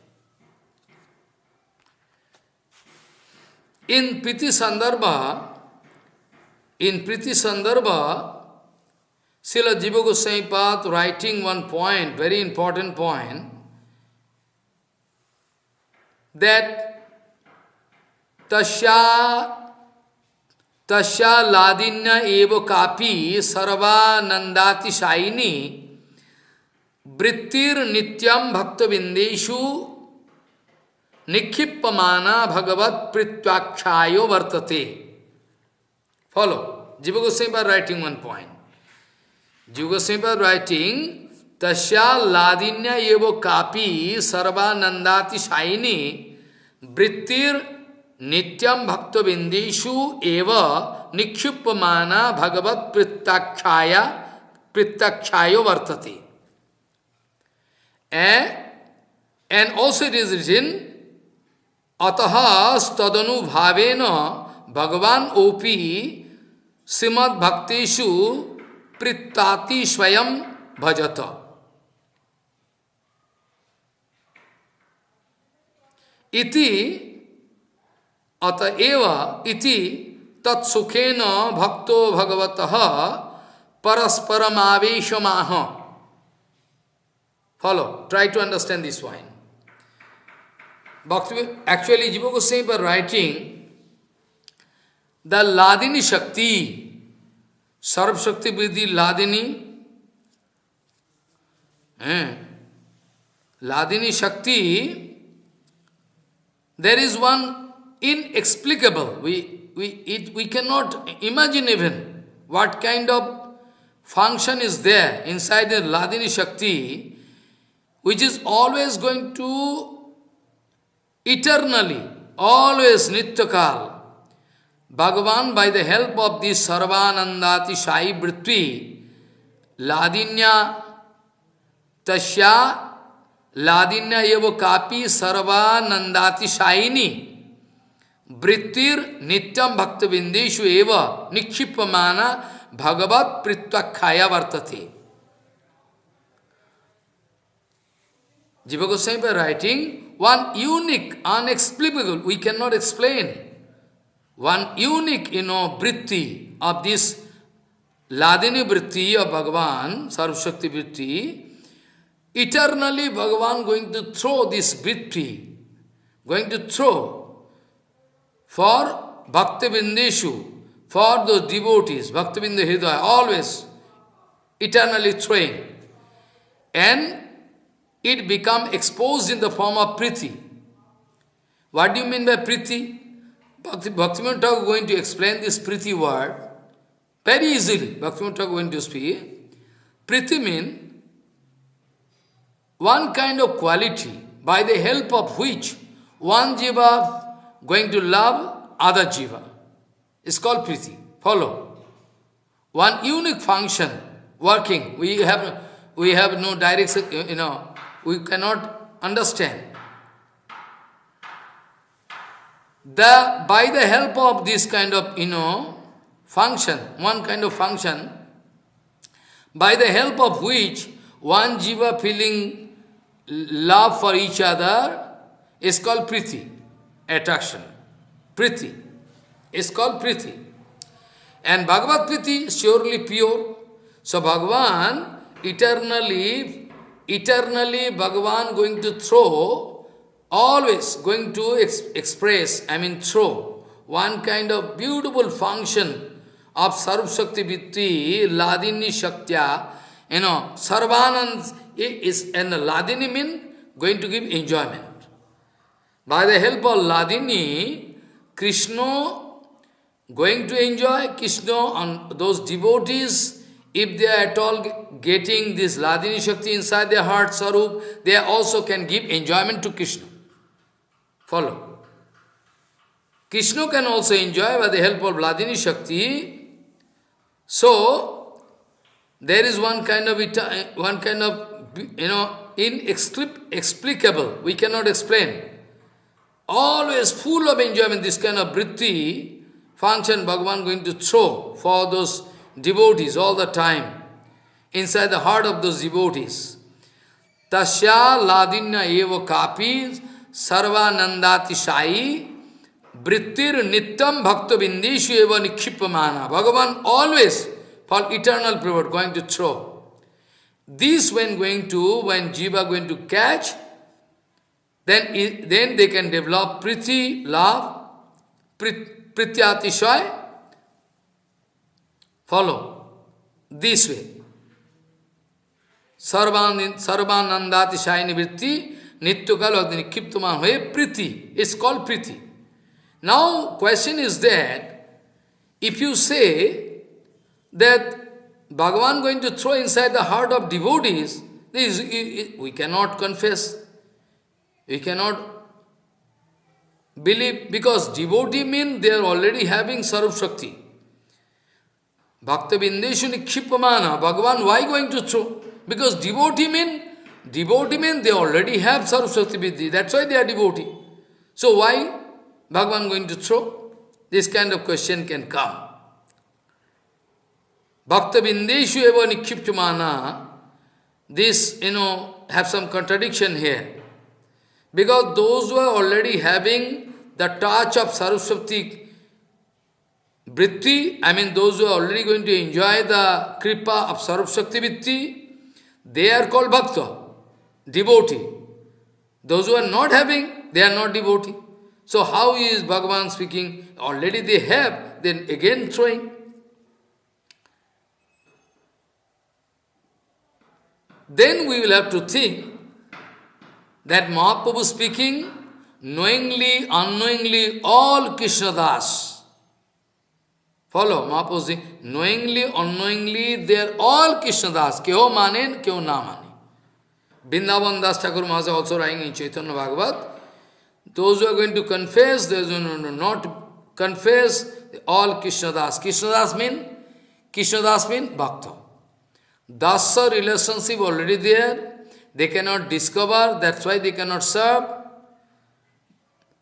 In Priti Sandarbha, Srila Jiva Goswami Pad writing one point, very important point, that Tasya Ladinya Evo Kapi Sarva Nandati Shaini Brittir Nityam Bhakta Vindeshu Nikhippamana Bhagavat Pritvakshayo Vartate. Follow. Jiva Goswami writing one point. Jiva Goswami writing, Tasya Ladinya Evo Kapi Sarva Nandati Shaini Brittir Nityam Bhakta Vindeshu Eva Nikhippamana Bhagavat Pritvakshayo Vartate. And also it is written, Ataha stadanu bhavena Bhagavan opi Simad Bhakteshu Prittati Swayam Bhajata. Iti Ataeva iti tat sukhena bhakto bhagavataha parasparamaveshamaha. Follow. Try to understand this one. Actually, Jiva Goswami writing, the Ladini Shakti, Sarv Shakti Vidhi Ladini, Ladini Shakti, there is one inexplicable. We cannot imagine even what kind of function is there inside the Ladini Shakti, which is always going to eternally, always Nityakal. Bhagavan, by the help of this Sarvanandati Shai Britvi, Ladinya Tasya Ladinya Evo Kapi Sarvanandati Shaini Brittir Nityam Bhakta Vindeshu Eva Nikshipamana Bhagavat Pritvakhaya Vartate. Jiva Goswami writing, one unique, unexplicable, we cannot explain. One unique, vritti of this Ladini vritti of Bhagavan, Sarvashakti vritti, eternally Bhagavan going to throw this vritti, going to throw for Bhakti Vindeshu, for those devotees, Bhakti Vinda Hridaya, always eternally throwing. And it become exposed in the form of priti. What do you mean by priti? Bhaktivinoda Thakur going to explain this priti word very easily. Bhaktivinoda Thakur going to speak. Priti means one kind of quality by the help of which one jiva going to love other jiva. It's called priti. Follow. One unique function working. We have no direct, we cannot understand. By the help of this kind of, function, one kind of function, by the help of which one jiva feeling love for each other is called priti, attraction. Priti is called priti. And Bhagavad Priti is surely pure. So Bhagavan, eternally Bhagavan going to throw, always going to express, throw, one kind of beautiful function of Sarv Shakti Vitti, Ladini Shaktya, Sarvanand is, and Ladini means going to give enjoyment. By the help of Ladini, Krishna going to enjoy, Krishna on those devotees, if they are at all getting this Ladini Shakti inside their heart, Sarup, they also can give enjoyment to Krishna. Follow. Krishna can also enjoy by the help of Ladini Shakti. So, there is one kind of, inexplicable, we cannot explain. Always full of enjoyment, this kind of vritti, function Bhagavan going to throw for those devotees all the time, inside the heart of those devotees. Tasya ladinya eva kapi sarvanandati shai vrittir nityam bhakta bindeshu eva nikshipamana. Bhagavan always for eternal reward going to throw. This when Jiva going to catch, then they can develop priti, love, prityatishay. Follow. This way. Sarvanandati shayini vritti, nityakalo nikiptuman hoye priti. It's called priti. Now, question is that, if you say that Bhagavan going to throw inside the heart of devotees, we cannot confess. We cannot believe, because devotee means they are already having Sarup Shakti. Bhakta Bindeshu Nikshipamana. Bhagavan, why going to throw? Because devotee means they already have Sarup Shakti Vidhi. That's why they are devotee. So why Bhagavan going to throw? This kind of question can come. Bhakta Bindeshu eva Nikshipamana. This, have some contradiction here. Because those who are already having the touch of Saraswati Vritti, those who are already going to enjoy the kripa of Saraswati Vritti, they are called Bhakta, devotee. Those who are not having, they are not devotee. So how is Bhagavan speaking? Already they have, then again throwing. Then we will have to think that Mahaprabhu speaking, knowingly, unknowingly, all Krishnadas. Follow, Mahaprabhu saying, knowingly, unknowingly, they are all Krishnadas. Keho mane, keho na mane. Vrindavan Das Thakur Maharaj also writing in Chaitanya Bhagavat, those who are going to confess, those who are not confess, all Krishnadas. Krishnadas mean Bhakta. Dasa relationship already there. They cannot discover, that's why they cannot serve.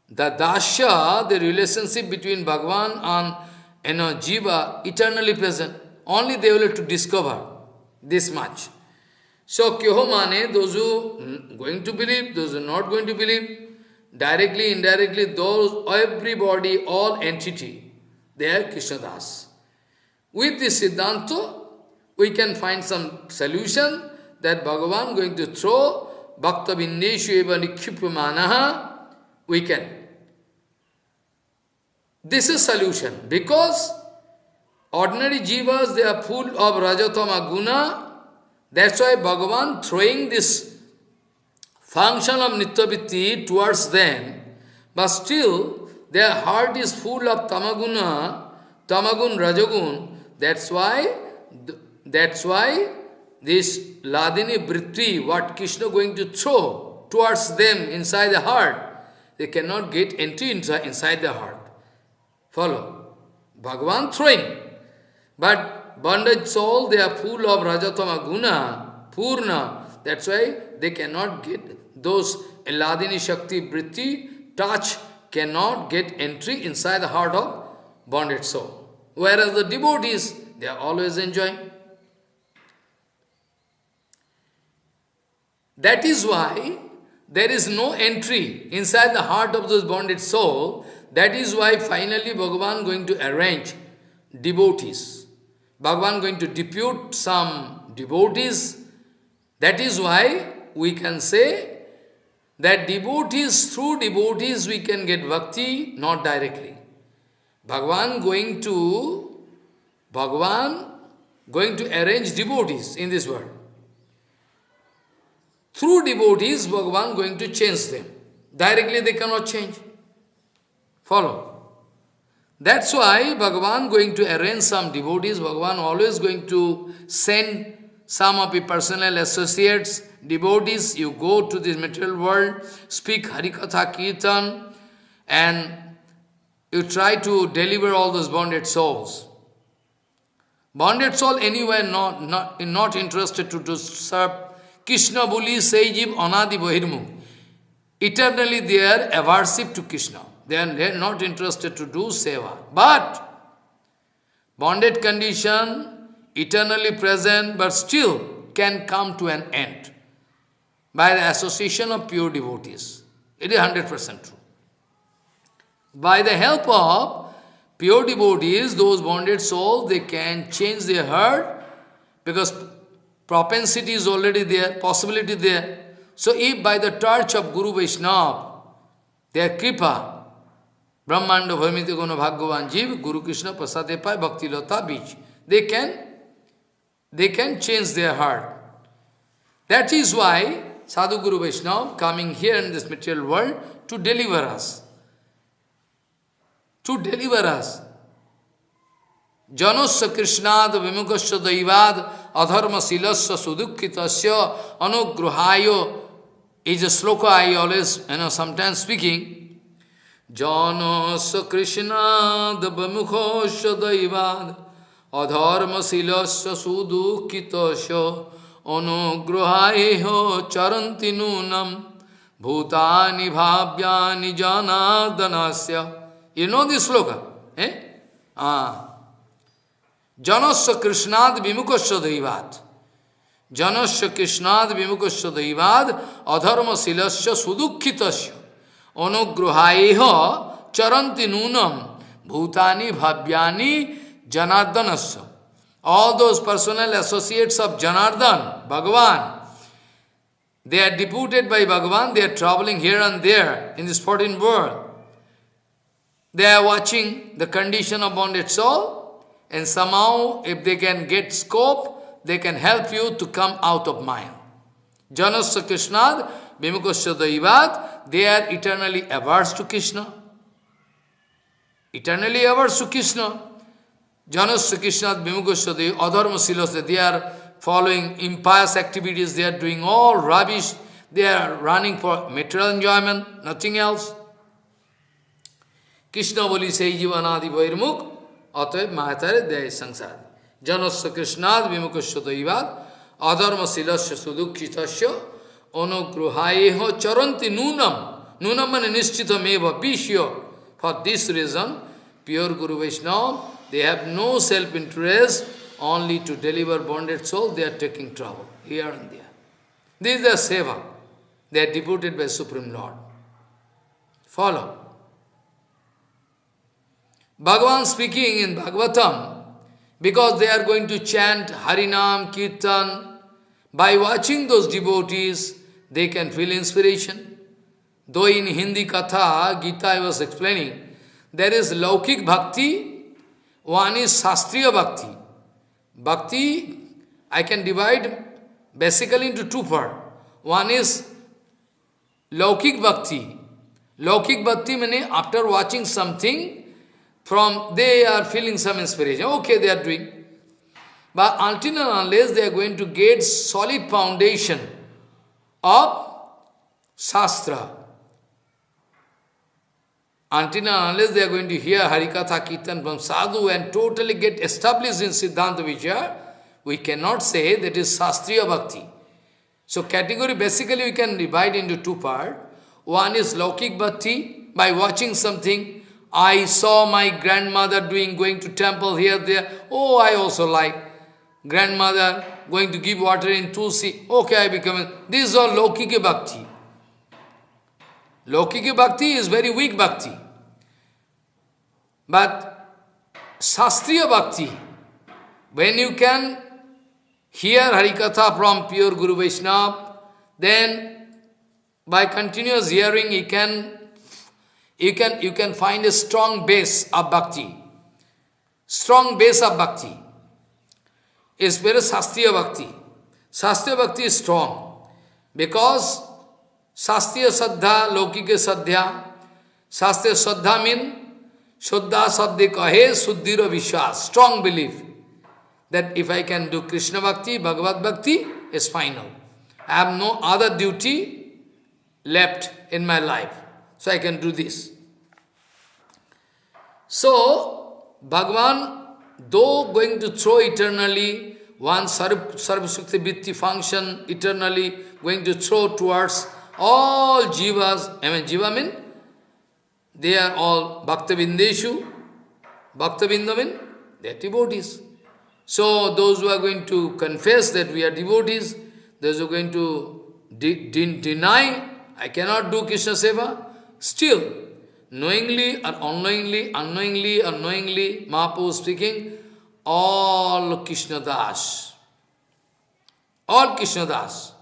The dasya, the relationship between Bhagavan and Jiva, eternally present. Only they will have to discover this much. So, kyoho mane, those who going to believe, those who are not going to believe, directly, indirectly, those, everybody, all entity, they are Krishnadas. With this Siddhanta, we can find some solution that Bhagavan going to throw Bhakta Bindeshu eva Nikshipamanaha, we can. This is solution, because ordinary jivas, they are full of Rajatama Guna. That's why Bhagavan throwing this function of Nityavitti towards them, but still their heart is full of Tamaguna, Tamagun, Rajagun. That's why this Ladini Vritti, what Krishna going to throw towards them inside the heart, they cannot get entry inside the heart. Follow. Bhagavan throwing. But bondage soul, they are full of Rajatama Guna, Purna. That's why they cannot get those Alladini Shakti Vritti, touch cannot get entry inside the heart of bonded soul. Whereas the devotees, they are always enjoying. That is why there is no entry inside the heart of those bonded soul. That is why finally Bhagavan going to arrange devotees. Bhagavan going to depute some devotees. That is why we can say that devotees, through devotees we can get bhakti, not directly. Bhagavan going to arrange devotees in this world. Through devotees, Bhagavan going to change them. Directly they cannot change. Follow. That's why Bhagavan going to arrange some devotees. Bhagavan always going to send some of his personal associates, devotees. You go to this material world, speak Harikatha Kirtan, and you try to deliver all those bonded souls. Bonded soul anywhere not interested to serve. Krishna Buli Seijiv Anadi Bahirmukh. Eternally they are aversive to Krishna. They are not interested to do seva. But bonded condition, eternally present, but still can come to an end by the association of pure devotees. It is 100% true. By the help of pure devotees, those bonded souls, they can change their heart because propensity is already there, possibility there. So if by the touch of Guru Vaishnava, their kripa, Brahmanda Bharmiti Guna Bhagavan Jiv, Guru Krishna Prasade Pai Bhakti Lata Bij, they can change their heart. That is why Sadhu Guru Vaishnava coming here in this material world to deliver us. To deliver us. Janosya Krishnad Vimukasya Daivad Adharma Silasya Sudukhitasya Anugrahayo is a sloka I always, sometimes speaking. Janosya Krishnad Vimukasya Daivad Adharma Silasya Sudukhitasya Anugrahayo Charanti Nunam Bhutani Bhavyani Janardanasya. You know this sloka? Janasya Krishnad Vimukasya Daivad. Janasya Krishnad Vimukasya Daivad Adharma Silasya Sudukhitasya Anugrahayeha Charanti Nunam Bhutani Bhavyani Janardanasya. All those personal associates of Janardan, Bhagavan, they are deputed by Bhagavan, they are traveling here and there in this 14th world. They are watching the condition of bonded soul, and somehow, if they can get scope, they can help you to come out of Maya. Janasya Krishnad, Vimukasya Daivat, they are eternally averse to Krishna. Eternally averse to Krishna. Janasya Krishnad, Vimukasya Daivat, Adharma Silasya, they are following impious activities, they are doing all rubbish, they are running for material enjoyment, nothing else. Krishna boli sei jivanadi vairmukh, atayab mahatare daya sansar. Janasya Krishnad vimukasya daivad, adharma silasya sudukhitasya, anugruhayeho charanti nunam. Nunam mane nishchita meva bishya. For this reason, pure Guru Vaishnava, they have no self-interest, only to deliver bonded soul, they are taking trouble here and there. This is their seva. They are devoted by Supreme Lord. Follow. Bhagavan speaking in Bhagavatam, because they are going to chant Harinam, Kirtan, by watching those devotees, they can feel inspiration. Though in Hindi Katha, Gita I was explaining, there is Laukik Bhakti, one is Shastriya Bhakti. Bhakti, I can divide basically into two parts. One is Laukik Bhakti. Laukik Bhakti means after watching something, they are feeling some inspiration. Okay, they are doing. But until and unless they are going to get solid foundation of Shastra, until and unless they are going to hear Harikatha Kirtan from Sadhu and totally get established in Siddhanta Vichara, we cannot say that is Shastriya Bhakti. So category basically we can divide into two parts. One is Laukik Bhakti, by watching something. I saw my grandmother going to temple here, there. Oh, I also like. Grandmother going to give water in Tulsi. Okay, I become. This is all Laukika Bhakti. Laukika Bhakti is very weak Bhakti. But Shastriya Bhakti, when you can hear Harikatha from pure Guru Vaishnava, then by continuous hearing you can find a strong base of bhakti. Strong base of bhakti is very Shastriya Bhakti. Shastriya Bhakti is strong because Shastriya Saddha, Laukika Saddhya. Shastriya Saddha means Shuddha Sabdi Kahe Suddhira Vishwas. Strong belief that if I can do Krishna Bhakti, Bhagavad Bhakti, is final. I have no other duty left in my life. So I can do this. So, Bhagavan, though going to throw eternally, one Sarvasukti Vritti function eternally, going to throw towards all jivas, jiva means they are all Bhaktavindeshu. Bhaktavinda means they are devotees. So those who are going to confess that we are devotees, those who are going to deny, I cannot do Krishna Seva, still, knowingly or unknowingly, Mahaprabhu speaking, all Krishna Das. All Krishna Das.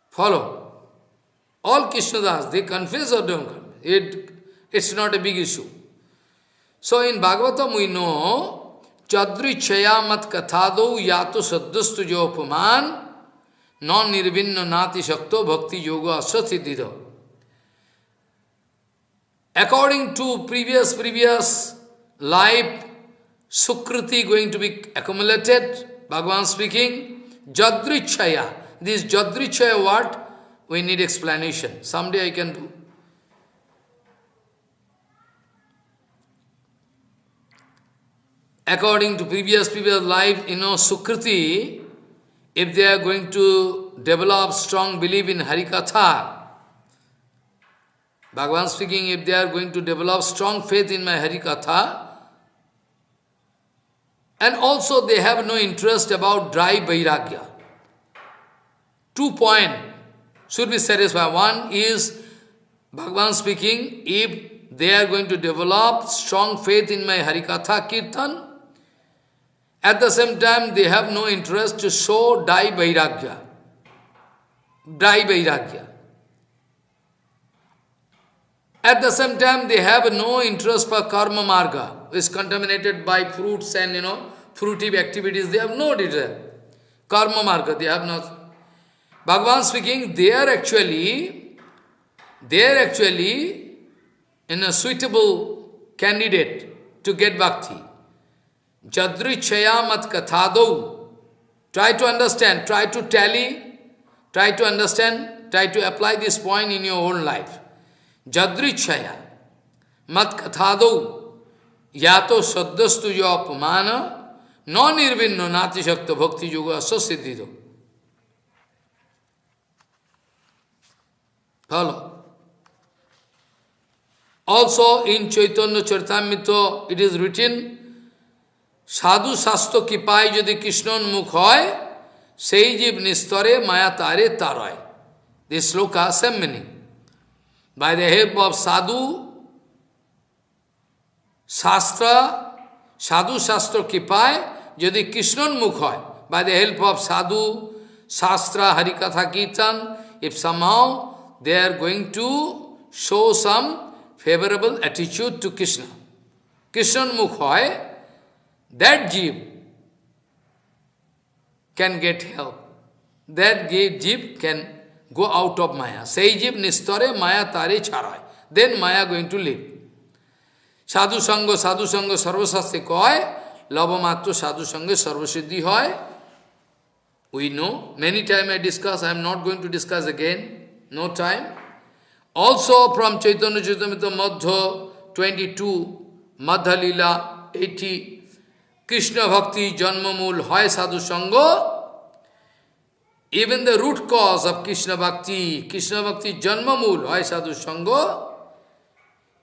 Follow. All Krishna Das, they confess or don't confess. It's not a big issue. So in Bhagavatam we know, Chadri Chaya Mat Kathado Yato Saddastu Jopuman Non Nirvinna Nati Shakto Bhakti Yoga Asathiddhido. According to previous life, Sukriti going to be accumulated, Bhagavan speaking, Jadrichaya. This Jadrichaya what? We need explanation. Someday I can do. According to previous life, Sukriti, if they are going to develop strong belief in Harikatha, Bhagavan speaking, if they are going to develop strong faith in my Harikatha, and also they have no interest about dry Vairagya. 2 points should be satisfied. One is, Bhagavan speaking, if they are going to develop strong faith in my Harikatha Kirtan, at the same time they have no interest to show dry Vairagya. Dry Vairagya. At the same time, they have no interest for karma marga, which is contaminated by fruits and, fruitive activities. They have no desire. Karma marga, they have not. Bhagavan speaking, they are actually in a suitable candidate to get bhakti. Jadri Chaya Mat Kathado. Try to understand, try to tally, try to understand, try to apply this point in your own life. Jadrichaya mat kathado yato saddastu yo apamana non nirvinno nati shakta bhakti yoga asasiddhido. Follow. Also in Chaitanya Charitamrita it is written, Sadhu Sasto Kipai Jadi Krishnan Mukhoy Sei Jiv Nistare Maya Tare Taroy. This sloka has same meaning. By the help of sadhu, shastra kipai, jadi Krishnan mukhoy. By the help of sadhu, shastra, harikatha, kirtan, if somehow they are going to show some favorable attitude to Krishna. Krishnan mukhoy, that jiv can get help. That jiv can go out of Maya. Sei jiv nistare Maya tare charai. Then Maya going to live. Sadhu sanga sarvasasthi koy, lavamatto sadhu sanga sarvasiddhi hoy. We know, many times I discuss, I am not going to discuss again, no time. Also from Chaitanya Charitamrita Madhya 22, Madhya Lila 80, Krishna Bhakti Janmamul Hoy Sadhu Sanga. Even the root cause of Krishna Bhakti Janma Mool, why Sadhu Sangha?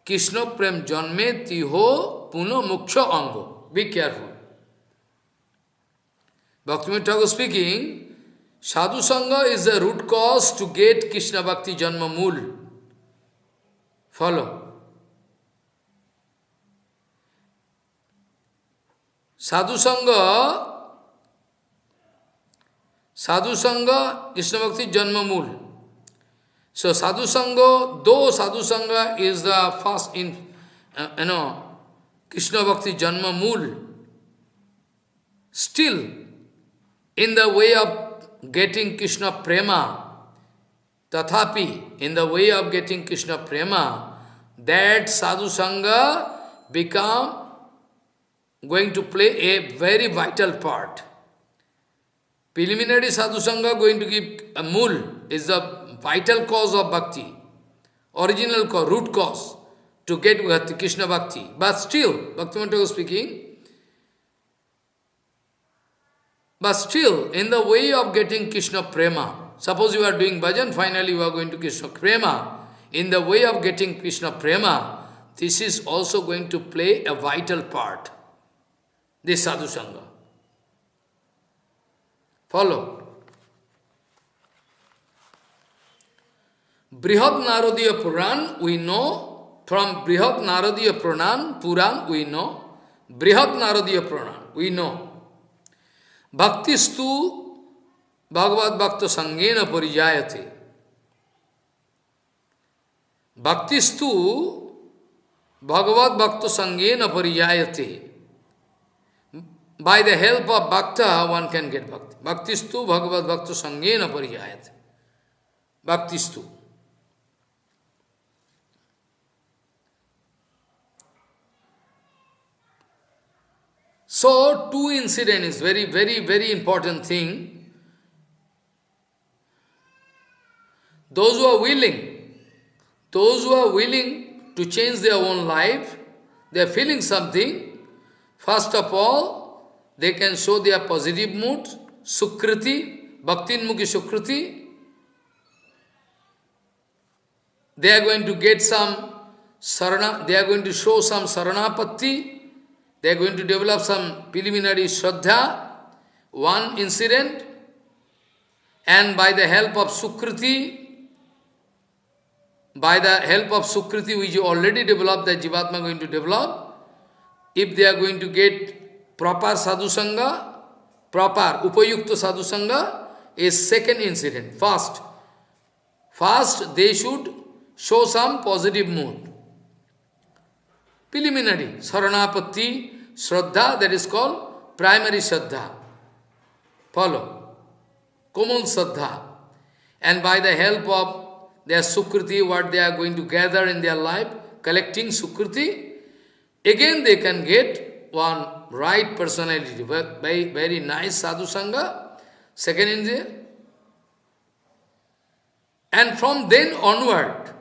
Krishna Prem Janme Tiho Puno Muksha Ango. Be careful. Bhaktivinoda Thakur speaking, Sadhu Sangha is the root cause to get Krishna Bhakti Janma Mool. Follow. Sadhu Sangha, Krishna Bhakti Janma Mool. So Sadhu Sangha, though Sadhu Sangha is the first in, Krishna Bhakti Janma Mool, still, in the way of getting Krishna Prema, tathapi, in the way of getting Krishna Prema, that Sadhu Sangha become going to play a very vital part. Preliminary Sadhu Sangha going to give a mool, is the vital cause of bhakti, original cause, root cause, to get Krishna Bhakti. But still, Bhaktivinoda Thakur speaking, but still, in the way of getting Krishna Prema, suppose you are doing bhajan, finally you are going to Krishna Prema, in the way of getting Krishna Prema, this is also going to play a vital part, this Sadhu Sangha. Follow. Brihad Naradiya Puran, we know, from Brihad Naradiya Puran, we know, Brihad Naradiya Puran, we know, Bhaktistu Bhagavad Bhakta Sangena Parijayate. Bhaktistu Bhagavad Bhakta Sangena Parijayate. By the help of Bhakta, one can get Bhakti. Bhaktistu Bhagavad Bhakta Sangena Parijayate. Bhaktistu. So, two incidents is very, very, very important thing. Those who are willing to change their own life, they are feeling something. First of all, they can show their positive mood, Sukriti, Bhaktinmukhi Sukriti. They are going to get some sarana, they are going to show some saranapatti. They are going to develop some preliminary Shraddha, one incident, and by the help of Sukriti, which you already developed, that Jivatma going to develop, if they are going to get proper Sadhu Sangha, proper Upayukta Sadhu Sangha, is second incident. First, they should show some positive mood. Preliminary, Saranapatti, Shraddha, that is called primary Shraddha. Follow. Komal Shraddha. And by the help of their Sukriti, what they are going to gather in their life, collecting Sukriti, again they can get one right personality, very, very nice Sadhu Sangha, second India. And from then onward,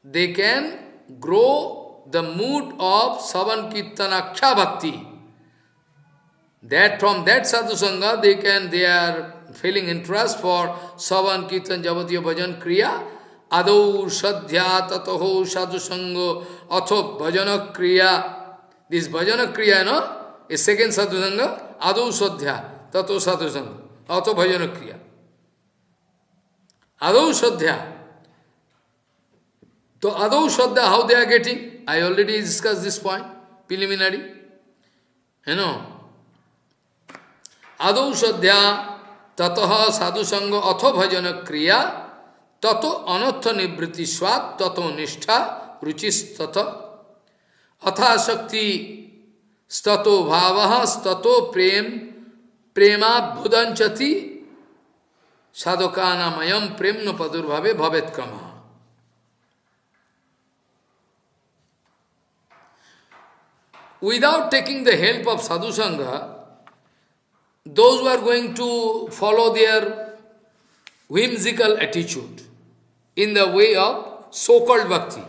they can grow the mood of Savan Kirtanaksha Bhakti. That from that Sadhu Sangha, they are feeling interest for Savan Kirtan Javatiya Bhajan Kriya, Adau Sadhya Tataho Sadhu Sangha Atho Bhajana Kriya. This Bhajana Kriya, is second Sadhu Sangha, Adau Sadhya Tato Sadhu Sangha Atho Bhajana Kriya. Adau Sadhya. So Adau Shraddha, how they are getting? I already discussed this point, preliminary. Adau Shraddha, tataha sadhu sangha atho bhajana kriya, tato anatha nibriti swat, tato nishtha, ruchis tata, atha shakti, stato bhavaha, stato prema bhudanchati, sadhokana mayam premna padurvave bhavet kama. Without taking the help of Sadhu Sangha, those who are going to follow their whimsical attitude in the way of so-called bhakti,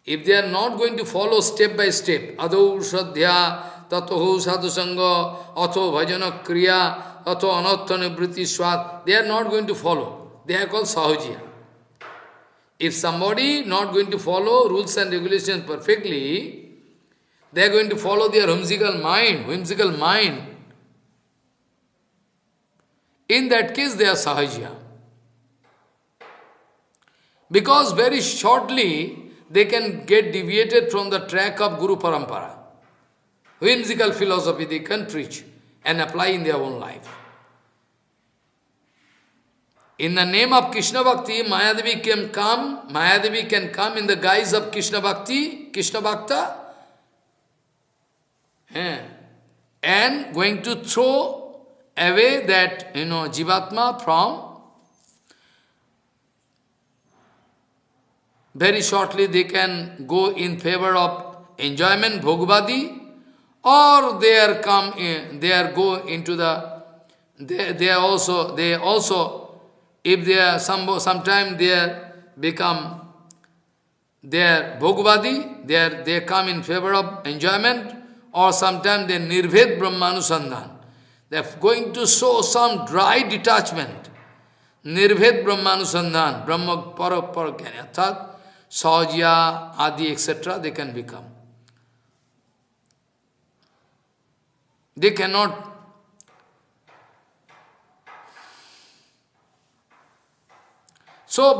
if they are not going to follow step by step, Adau Shraddha tatoho sadhusanga, atho bhajana kriya, atho anartha nivriti swat. They are not going to follow. They are called sahajya. If somebody not going to follow rules and regulations perfectly, they are going to follow their whimsical mind. In that case, they are sahajya. Because very shortly, they can get deviated from the track of Guru Parampara. Whimsical philosophy they can preach and apply in their own life. In the name of Krishna Bhakti, Mayadevi can come in the guise of Krishna Bhakti, Krishna Bhakta, and going to throw away that, Jivatma from. Very shortly they can go in favor of enjoyment, bhogvadi, or they also, if they are sometime they become their bhogvadi, they come in favor of enjoyment, or sometime they nirved brahmanusandhan. They are going to show some dry detachment. Nirved brahmanusandhan, brahma paragyana, Sahajya, Adi, etc., they can become. They cannot. So,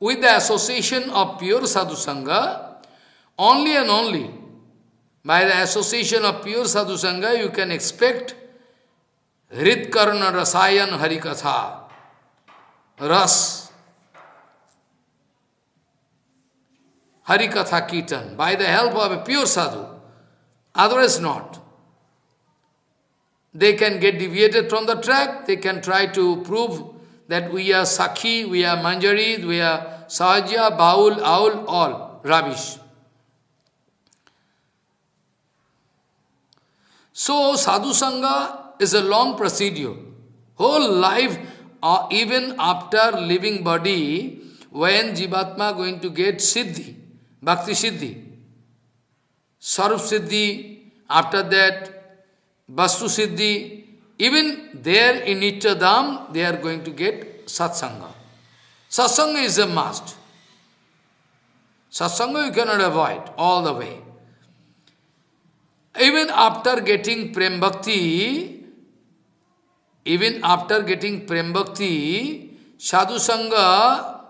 with the association of pure sadhu sangha, only and only by the association of pure sadhu sangha, you can expect Hritkarna Rasayan Harikatha, Ras. Harikatha Kirtan, by the help of a pure sadhu, otherwise not. They can get deviated from the track, they can try to prove that we are Sakhi, we are Manjari, we are Sahajya, Baul, Aul, all rubbish. So, sadhu sangha is a long procedure. Whole life, even after living body, when Jivatma going to get Siddhi, Bhakti Siddhi, Sarup Siddhi, after that, Vastu Siddhi, even there in Nityadham, they are going to get Satsanga. Satsanga is a must. Satsanga you cannot avoid all the way. Even after getting Prem Bhakti, Sadhu Sangha,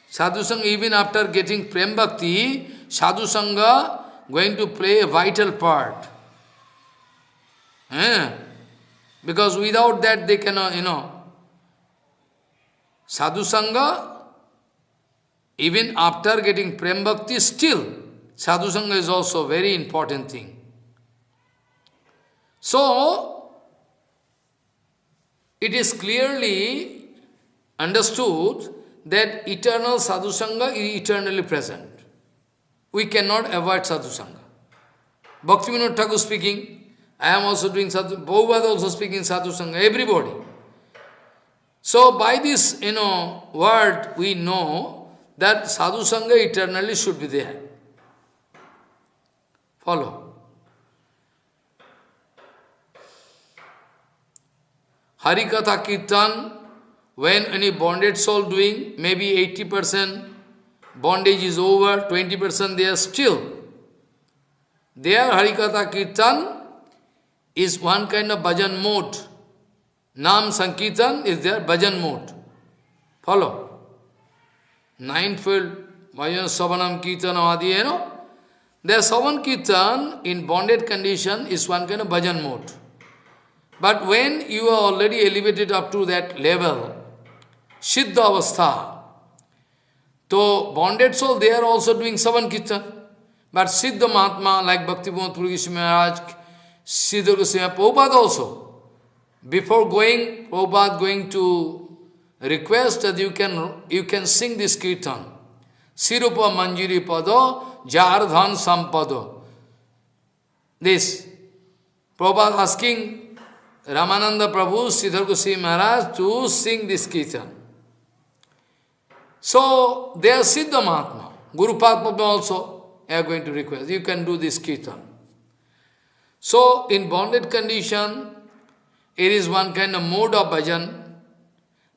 Sadhu Sangha, even after getting Prem Bhakti, Sadhu Sangha going to play a vital part. Because without that they cannot, Sadhu Sangha, even after getting Prem Bhakti, still Sadhu Sangha is also a very important thing. So, it is clearly understood that eternal sadhu sangha is eternally present. We cannot avoid sadhu sangha. Bhaktivinoda Thakur speaking, I am also doing sadhu, Prabhupada also speaking sadhu sangha, everybody. So by this, word, we know that sadhu sangha eternally should be there. Follow. Harikatha Kirtan, when any bonded soul doing, maybe 80% bondage is over, 20% they are still. Their Harikatha Kirtan is one kind of bhajan mode. Nam Sankirtan is their bhajan mode. Follow. Ninefold bhajan Savanam Kirtan Adi, Their Savan Kirtan in bonded condition is one kind of bhajan mode. But when you are already elevated up to that level, Siddha Avastha, so bonded soul, they are also doing Savan Kirtan. But Siddha Mahatma, like Bhaktivinoda Puri Maharaj, Siddha Goswami, Prabhupada also, before going, Prabhupada going to request that you can sing this Kirtan. Sirupa Manjiri Pado, Jardhan Sampado. This. Prabhupada asking Ramananda Prabhu, Siddha Goswami Maharaj to sing this Kirtan. So, they are Siddha Mahatma. Guru Padma also, they are going to request, you can do this kirtan. So, in bonded condition, it is one kind of mode of bhajan.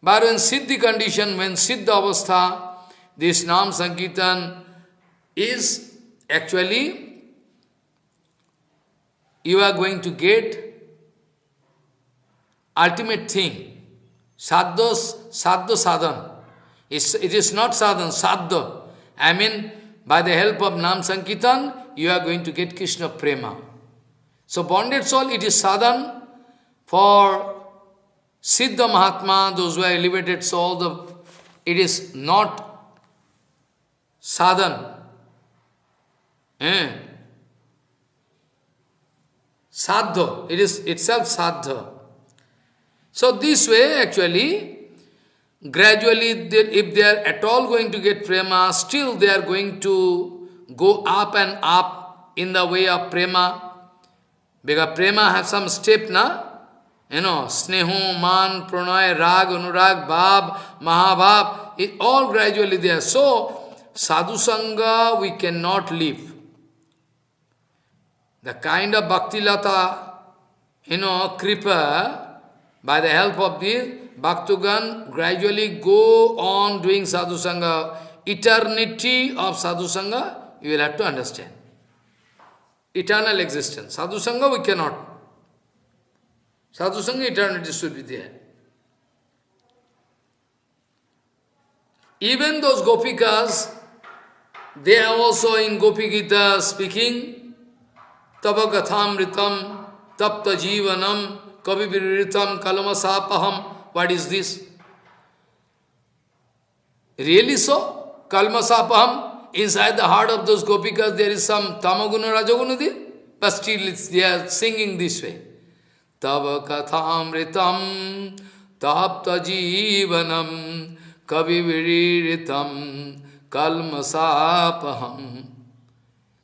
But in Siddhi condition, when Siddha Avastha, this Nam Sankirtan is actually, you are going to get ultimate thing. Sadha sadhan. It is not sadhan, sadha. I mean, by the help of Nam Sankirtan, you are going to get Krishna Prema. So bonded soul, it is sadhan for Siddha Mahatma, those who are elevated souls. It is not sadhan. Sadha. It is itself sadha. So this way, actually, gradually, if they are at all going to get prema, still they are going to go up and up in the way of prema. Because prema has some step, na? Snehu, man, pranay, rag, anurag, bhav, mahabhav, it all gradually there. So, sadhu sangha we cannot live. The kind of bhakti lata, kripa, by the help of this, Bhaktugan gradually go on doing sadhu sangha. Eternity of sadhu sangha, you will have to understand. Eternal existence. Sadhu sangha we cannot. Sadhu sangha eternity should be there. Even those gopikas, they are also in Gopi Gita speaking, Tava kathamritam, tapta jivanam, Kaviviritam kalmasapaham. What is this? Really so? Kalmasapaham. Inside the heart of those gopikas there is some tamaguna rajaguna there. But still they are singing this way. Tava kathamritam tapta jivanam kaviviritam kalmasapaham.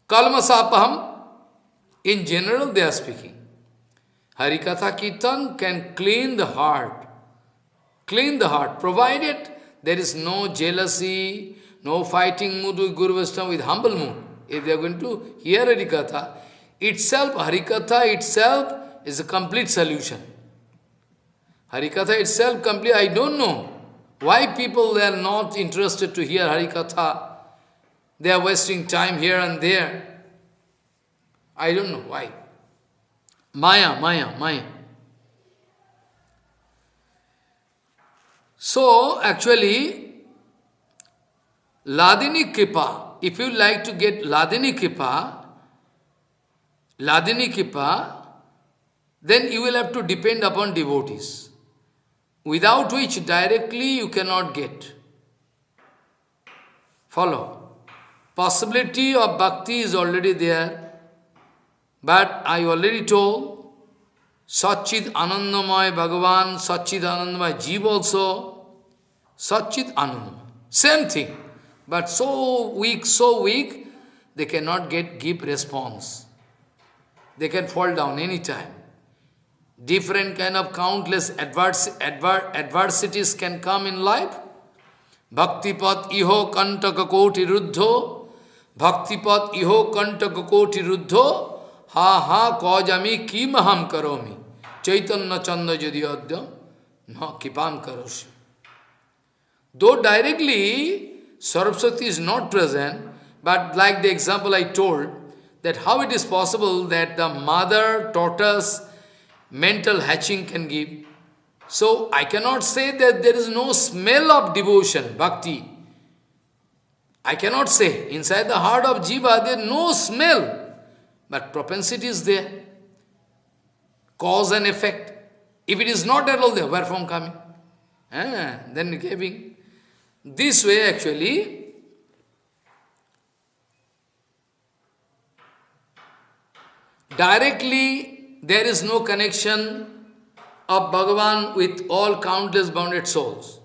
Kalmasapaham, in general they are speaking. Harikatha Kirtan can clean the heart, provided there is no jealousy, no fighting mood with Guru Vaishnava, with humble mood. If they are going to hear Harikatha, Harikatha itself is a complete solution. Harikatha itself complete, I don't know why people are not interested to hear Harikatha. They are wasting time here and there. I don't know why. Maya. So, actually, Ladini Kripa, if you like to get Ladini Kripa, then you will have to depend upon devotees, without which directly you cannot get. Follow. Possibility of bhakti is already there. But I already told, Satchit Anandamaya Bhagavan, Satchit Anandamaya Jiva also, Satchit Anandamaya. Same thing. But so weak, they cannot give response. They can fall down anytime. Different kind of countless adversities can come in life. Bhaktipat iho kantaka koti ruddho, Bhaktipat iho kantaka koti ruddho, ha kajami kimaham karomi. Chaitanya chanda jadiyadya na kipam karoshi. Though directly Saraswati is not present, but like the example I told, that how it is possible that the mother tortoise mental hatching can give. So I cannot say that there is no smell of devotion, bhakti. I cannot say. Inside the heart of Jiva there is no smell. But propensity is there. Cause and effect. If it is not at all there, where from coming? Then giving. This way actually, directly there is no connection of Bhagavan with all countless bounded souls.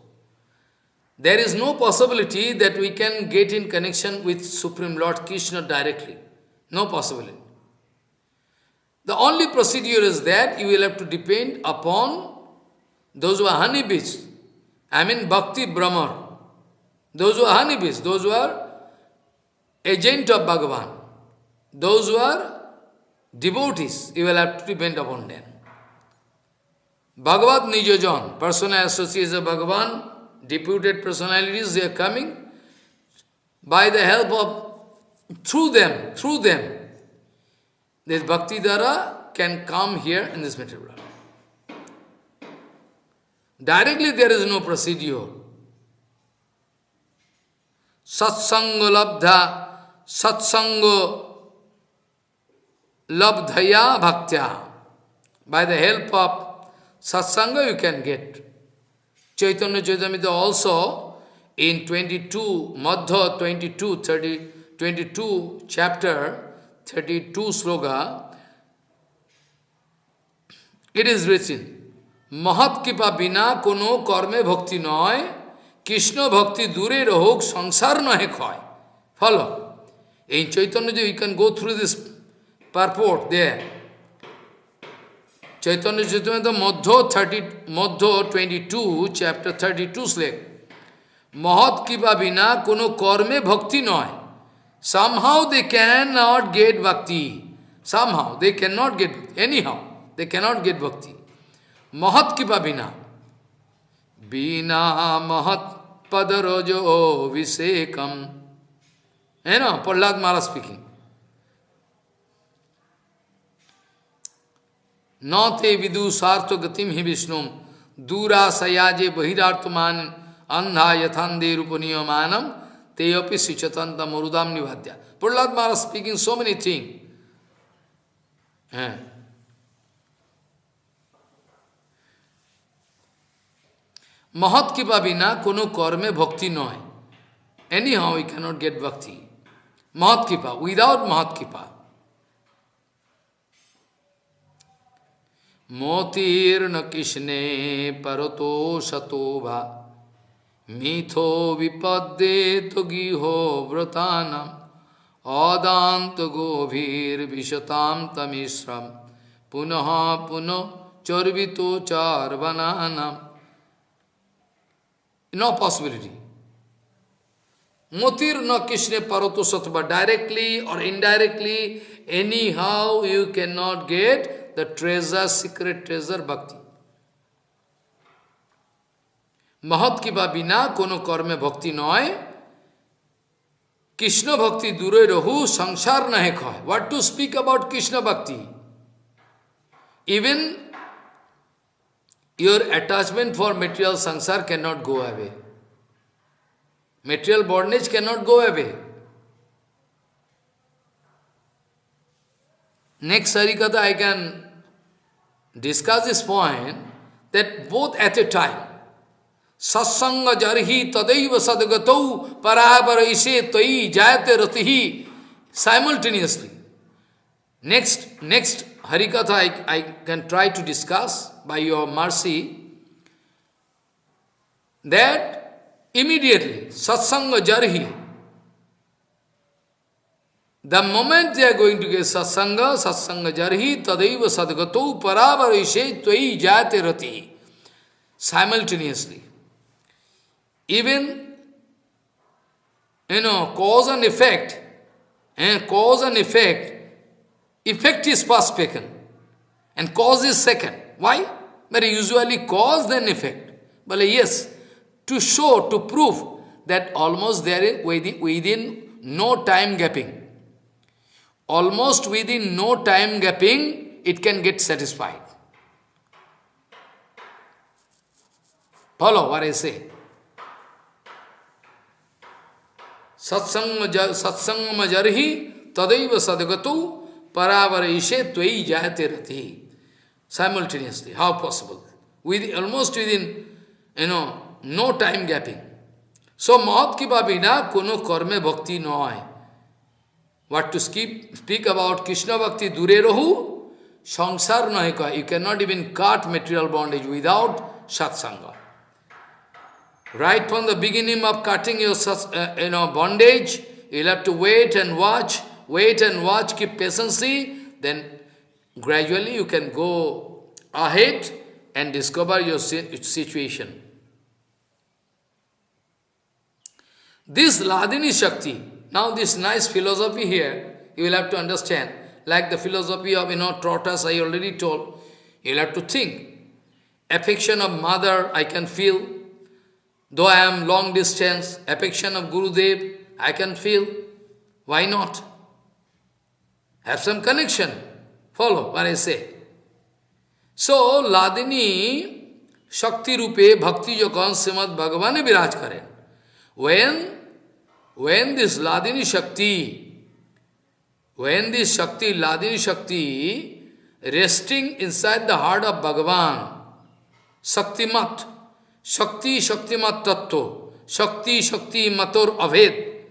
There is no possibility that we can get in connection with Supreme Lord Krishna directly. No possibility. The only procedure is that you will have to depend upon those who are honeybees. I mean Bhakti Brahmar. Those who are honeybees, those who are agent of Bhagavan, those who are devotees, you will have to depend upon them. Bhagavad Nijojan, personal associates of Bhagavan, deputed personalities, they are coming by the help of, through them, this Bhakti Dara can come here in this material world. Directly there is no procedure. Satsanga labdhaya bhaktya. By the help of satsanga you can get. Chaitanya Charitamrita also in 22, Madhya 22 chapter, 32 sloka, it is written, Mahat kipa bina kono karme bhakti noy, Krishna bhakti dure rohok sansar nahe khoy. Follow. In Chaitanya, you can go through this purport there. Chaitanya Charitamrita Madhya 22, chapter 32 slek. Mahat kipa bina kono karme bhakti noy. Somehow they cannot get bhakti. Somehow they cannot get bhakti. Anyhow, they cannot get bhakti. Mahat kipa bina. Bina mahat padarojo visekam. You know, Prahlad Maharaj speaking. Nate vidu sarto gatim hi vishnum. Dura sayaje bahirartuman andha yathande rupaniyamanam. Teyapi sichatanta marudam nivadya. Prahlad Maharaj speaking so many things. Mahat kipa bina kono karme bhakti noy. Anyhow, we cannot get bhakti. Mahat kipa, without Mahat kipa. Motir na kishne parato satova. Mitho vipadde togiho vratanam. Adanta govir vishatam tamishram. Punaha puno charvito charvananam. No possibility. Motir na Krishna parato satva, directly or indirectly, anyhow you cannot get the treasure, secret treasure, bhakti. Mahat kipa bina kono karme bhakti noy, Krishna bhakti dure rahu sansar nahe khoy. What to speak about Krishna bhakti? Even your attachment for material sansar cannot go away. Material bondage cannot go away. Next Harikatha I can discuss this point, that both at a time, satsanga jarhi tadaiva sadgatau parabara ishe tai jayate ratihi, simultaneously. Next Harikatha I can try to discuss by your mercy, that immediately, satsanga jarhi, the moment they are going to get satsanga jarhi, tadaiva sadgato paravarishe tvai jayate rati. Simultaneously. Even, cause and effect, effect is first taken, and cause is second. Why? Very usually cause, then effect. But yes, to show, to prove that almost there is within no time gapping. Almost within no time gapping, it can get satisfied. Follow what I say. Satsanga jarhi tadaiva sadagatu paravarishe tvai jayate rati. Simultaneously. How possible? Almost within, no time gapping. So, mahat kipa bina kono karme bhakti noy. What to speak about Krishna bhakti dure rahu? Sansar nahe ka. You cannot even cut material bondage without satsanga. Right from the beginning of cutting your bondage, you'll have to wait and watch, keep patience, then gradually you can go ahead and discover your situation. This Ladini Shakti, now this nice philosophy here, you will have to understand, like the philosophy of, tortoise I already told, you will have to think. Affection of mother I can feel, though I am long distance, affection of Gurudev I can feel, why not? Have some connection, follow what I say. So, Ladini Shakti Rupe Bhakti Jokon Srimad Bhagavane Viraj Karen. When this Ladini Shakti, Ladini Shakti, resting inside the heart of Bhagavan, Shaktimat, Shaktimat Tattva, Shakti Mator Aved,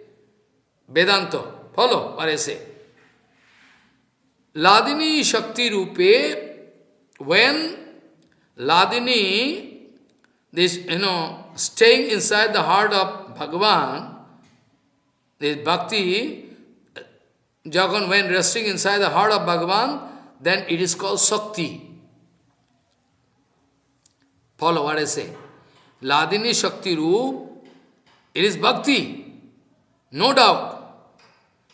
Vedanta, follow what I say. Ladini Shakti Rupe, when Ladini, this, staying inside the heart of Bhagavan, this bhakti, Jagan, when resting inside the heart of Bhagavan, then it is called Shakti. Follow what I say. Ladini Shakti Roop, it is bhakti, no doubt.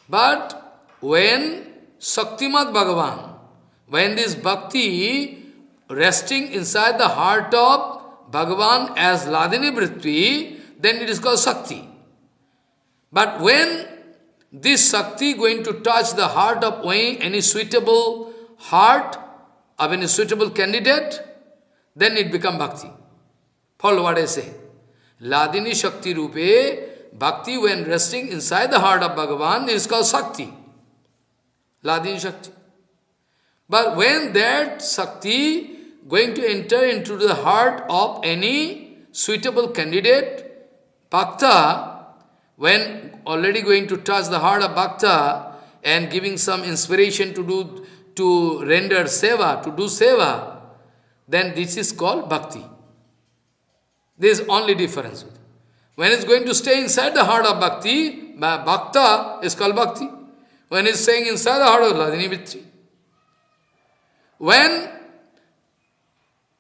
But when Shaktimat Bhagavan, when this bhakti resting inside the heart of Bhagavan as Ladini Vritti, then it is called Shakti. But when this Shakti going to touch the heart of any suitable heart of any suitable candidate, then it become Bhakti. Follow what I say. Ladini Shakti Rupe, Bhakti when resting inside the heart of Bhagavan is called Shakti. Ladini Shakti. But when that Shakti going to enter into the heart of any suitable candidate, Bhakta, when already going to touch the heart of Bhakta and giving some inspiration to render seva, to do seva, then this is called Bhakti. There is only difference. When it's going to stay inside the heart of Bhakti, Bhakta is called Bhakti. When it's staying inside the heart of Ladini Vritti. When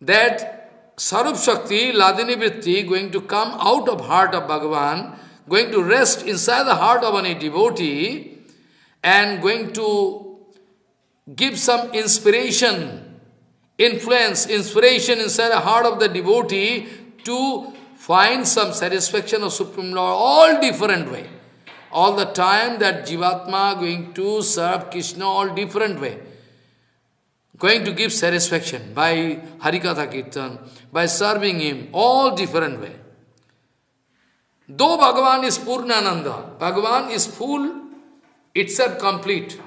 that Sarup Shakti, Ladini Vritti, going to come out of heart of Bhagavan, going to rest inside the heart of any devotee, and going to give some inspiration, inspiration inside the heart of the devotee to find some satisfaction of Supreme Lord, all different way. All the time that Jivatma going to serve Krishna, all different way. Going to give satisfaction by Harikatha Kirtan, by serving him, all different way. Though Bhagavan is Purnananda, Bhagavan is full, itself complete.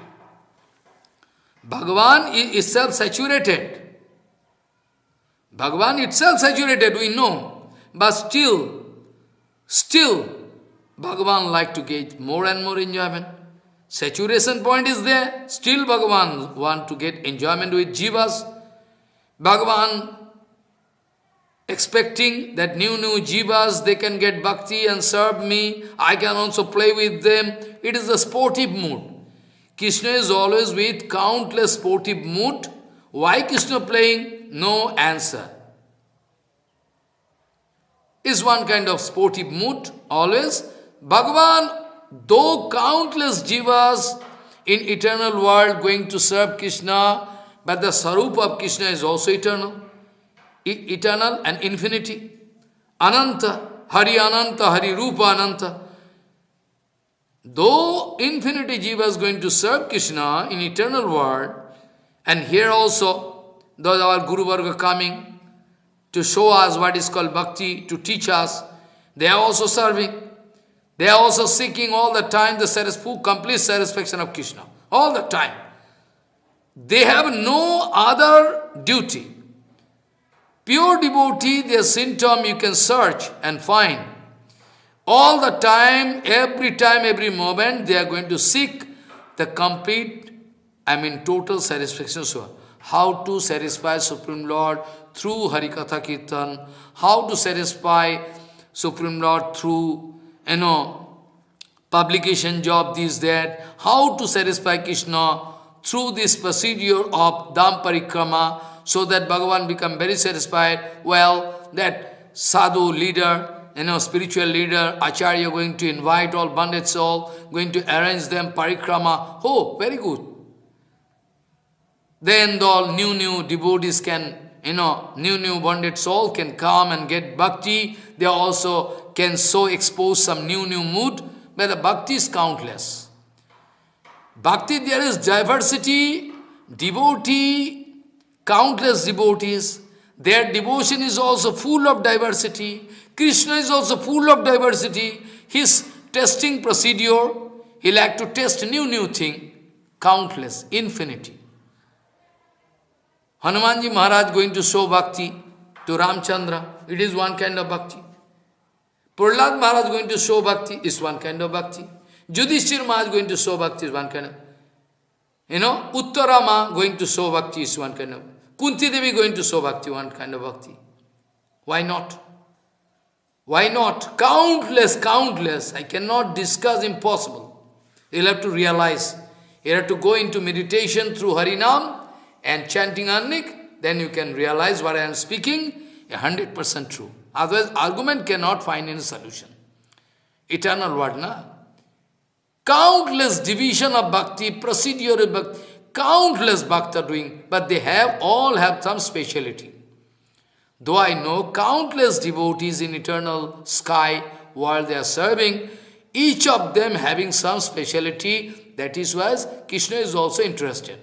Bhagavan is itself saturated. Bhagavan itself saturated, we know. But still, Bhagavan like to get more and more enjoyment. Saturation point is there. Still Bhagavan want to get enjoyment with jivas. Bhagavan expecting that new jivas, they can get bhakti and serve me. I can also play with them. It is a sportive mood. Krishna is always with countless sportive mood. Why Krishna playing? No answer. Is one kind of sportive mood always. Bhagavan, though countless jivas in eternal world going to serve Krishna, but the Sarupa of Krishna is also eternal. Eternal and infinity. Ananta, Hari Rupa Ananta. Though infinity jiva is going to serve Krishna in eternal world, and here also, though our Guru Varga coming to show us what is called bhakti, to teach us, they are also serving. They are also seeking all the time the complete satisfaction of Krishna. All the time. They have no other duty. Pure devotee, their symptom you can search and find. All the time, every moment, they are going to seek the complete, total satisfaction. So, how to satisfy Supreme Lord through Harikatha Kirtan, how to satisfy Supreme Lord through, publication job, this, that, how to satisfy Krishna through this procedure of Dham Parikrama, so that Bhagavan become very satisfied. Well, that sadhu leader, spiritual leader, Acharya going to invite all bandit soul, going to arrange them parikrama. Oh, very good. Then all new devotees can, new bandit soul can come and get bhakti. They also can so expose some new mood, but the bhakti is countless. Bhakti, there is diversity, devotee, countless devotees. Their devotion is also full of diversity. Krishna is also full of diversity. His testing procedure, he like to test new thing, countless, infinity. Hanumanji Maharaj going to show bhakti to Ramchandra, it is one kind of bhakti. Prahlad Maharaj going to show bhakti is one kind of bhakti. Yudhishthira Maharaj going to show bhakti is one kind of. Uttarama going to show bhakti is one kind of. Kunti Devi going to show bhakti, one kind of bhakti. Why not? Why not? Countless. I cannot discuss, impossible. You'll have to realize. You have to go into meditation through Harinam and chanting Annik, then you can realize what I am speaking, 100% true. Otherwise, argument cannot find any solution. Eternal word, na? Countless division of bhakti, procedure of bhakti, countless bhakti are doing, but they all have some speciality. Though I know countless devotees in eternal sky world they are serving, each of them having some speciality, that is why Krishna is also interested.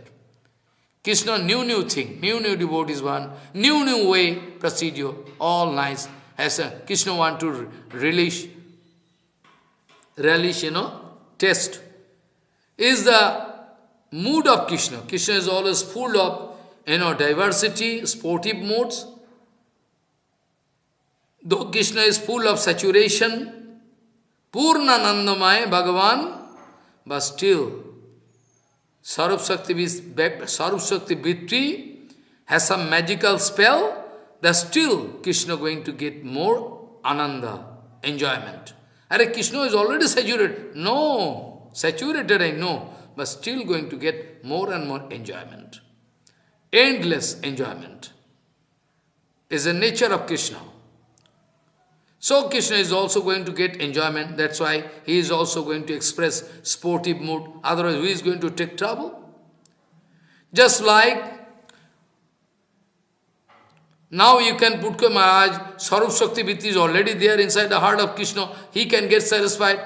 Krishna, new thing, new devotees one, new way, procedure, all nice. As Krishna want to relish, test. Is the mood of Krishna. Krishna is always full of, diversity, sportive moods. Though Krishna is full of saturation, Purnanandamaya Bhagavan, but still, Sarup Shakti Bhitri has some magical spell, that still Krishna going to get more ananda, enjoyment. Are Krishna is already saturated. No, saturated I know, but still going to get more and more enjoyment. Endless enjoyment is the nature of Krishna. So Krishna is also going to get enjoyment. That's why he is also going to express sportive mood. Otherwise, who is going to take trouble? Just like now you can put Maharaj, Sarup Shakti Vritti is already there inside the heart of Krishna. He can get satisfied.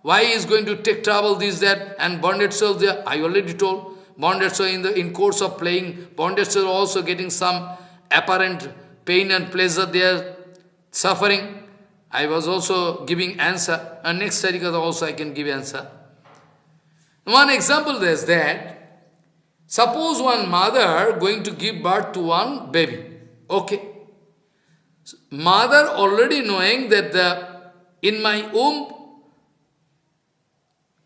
Why he is going to take trouble, this, that, and bonded souls there? I already told. Bonded soul in course of playing, bonded soul also getting some apparent pain and pleasure there, suffering. I was also giving answer, and next Sarikatha also I can give answer. One example is that, suppose one mother going to give birth to one baby. Okay. Mother already knowing that in my womb,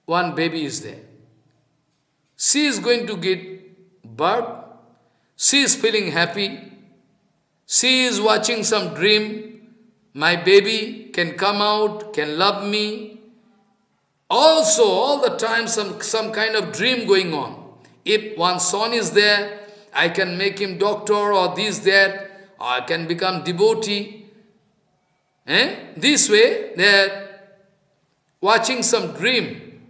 one baby is there. She is going to get birth. She is feeling happy. She is watching some dream. My baby can come out, can love me. Also, all the time some kind of dream going on. If one son is there, I can make him doctor or this, that, or I can become devotee. This way, they are watching some dream.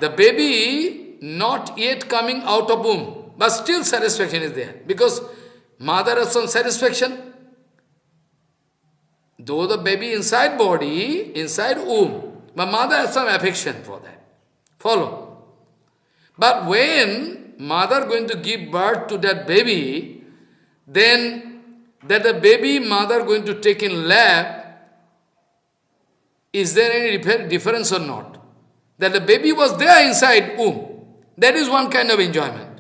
The baby not yet coming out of womb, but still satisfaction is there. Because mother has some satisfaction. Though the baby inside body, inside womb, but mother has some affection for that. Follow. But when mother going to give birth to that baby, then that the baby mother going to take in lap, is there any difference or not? That the baby was there inside womb, that is one kind of enjoyment.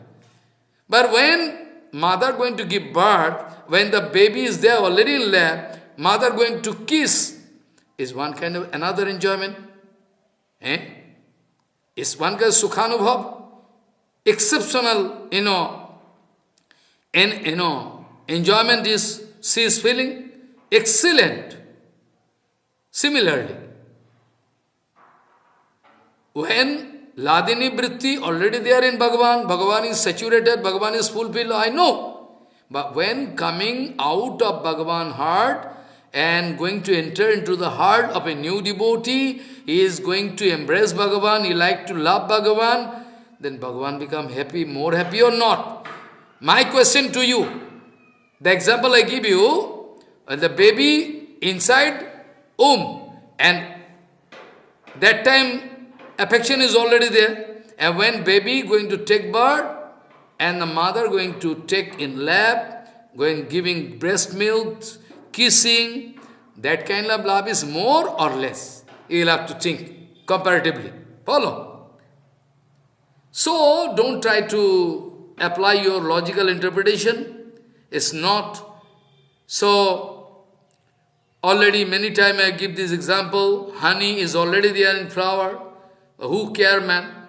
But when mother going to give birth, when the baby is there already in lap, mother going to kiss is one kind of another enjoyment. It's one kind of sukhanubhav, exceptional, enjoyment is, she is feeling excellent. Similarly, when Ladini Vritti already there in Bhagavan, Bhagavan is saturated, Bhagavan is fulfilled, I know. But when coming out of Bhagavan heart, and going to enter into the heart of a new devotee, he is going to embrace Bhagavan, he like to love Bhagavan, then Bhagavan become happy, more happy or not? My question to you, the example I give you, the baby inside womb, and that time affection is already there. And when baby going to take birth, and the mother going to take in lap, going giving breast milk, kissing, that kind of love is more or less. You will have to think comparatively. Follow? So, don't try to apply your logical interpretation. It's not. So, already many times I give this example, honey is already there in flower. Who care, man?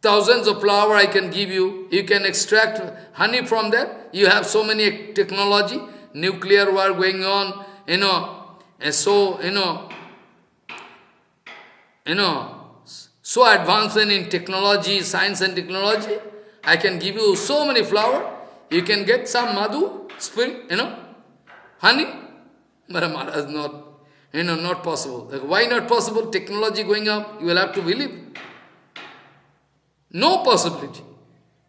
Thousands of flower I can give you. You can extract honey from that. You have so many technology, nuclear war going on, and so, so advancing in technology, science and technology. I can give you so many flower. You can get some madhu, spring, honey. But Maharaj, not possible. Like, why not possible? Technology going up, you will have to believe. No possibility.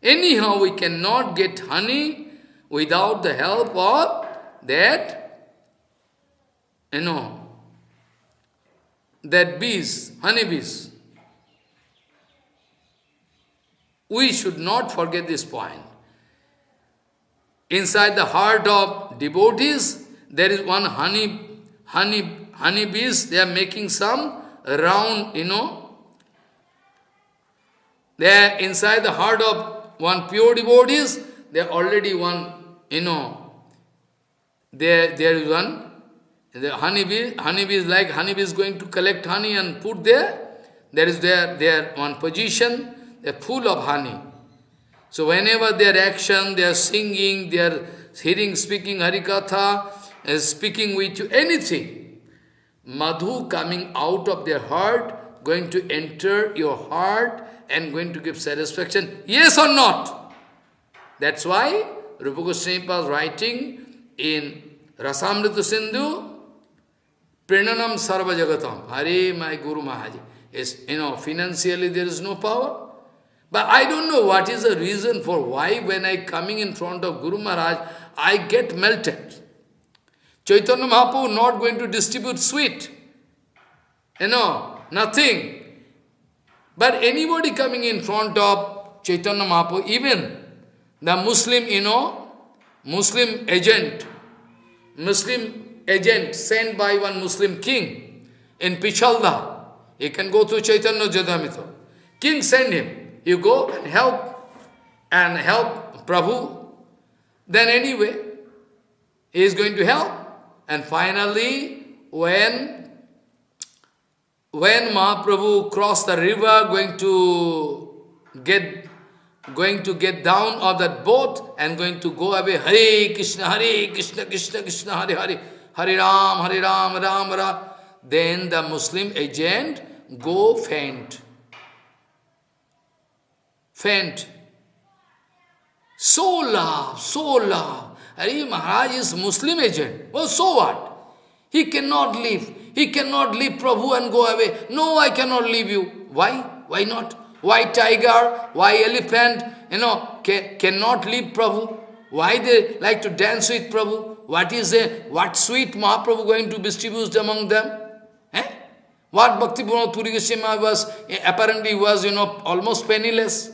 Anyhow, we cannot get honey without the help of that, that bees, honey bees. We should not forget this point. Inside the heart of devotees, there is one honey bees, they are making some round, they are inside the heart of one pure devotees, they are already one, there is one, the honeybee is like honeybee is going to collect honey and put there. There is their one position, they are full of honey. So whenever their action, they are singing, they are hearing, speaking Harikatha, speaking with you, anything, madhu coming out of their heart, going to enter your heart and going to give satisfaction, yes or not? That's why Rupa Goswami was writing in Rasamrita Sindhu, Prananam Sarva Jagatam, Hare my Guru Maharaj. Is, financially there is no power. But I don't know what is the reason for why when I coming in front of Guru Maharaj, I get melted. Chaitanya Mahaprabhu not going to distribute sweet. Nothing. But anybody coming in front of Chaitanya Mahaprabhu, even the Muslim, Muslim agent sent by one Muslim king in Pichalda, he can go to Chaitanya Jadamita. King send him, you go and help Prabhu. Then anyway, he is going to help. And finally, when Mahaprabhu crossed the river, going to get down of that boat and going to go away, Hare Krishna, Krishna Krishna, Hare Hare, Hare Ram, Ram Ram. Then the Muslim agent go faint. So love. Hare Maharaj is Muslim agent. Well, so what? He cannot leave. He cannot leave Prabhu and go away. No, I cannot leave you. Why? Why not? Why tiger? Why elephant? Cannot leave Prabhu. Why they like to dance with Prabhu? What sweet Mahaprabhu going to distribute among them? What Bhakti Purnam Puri Goswami was, apparently was, almost penniless.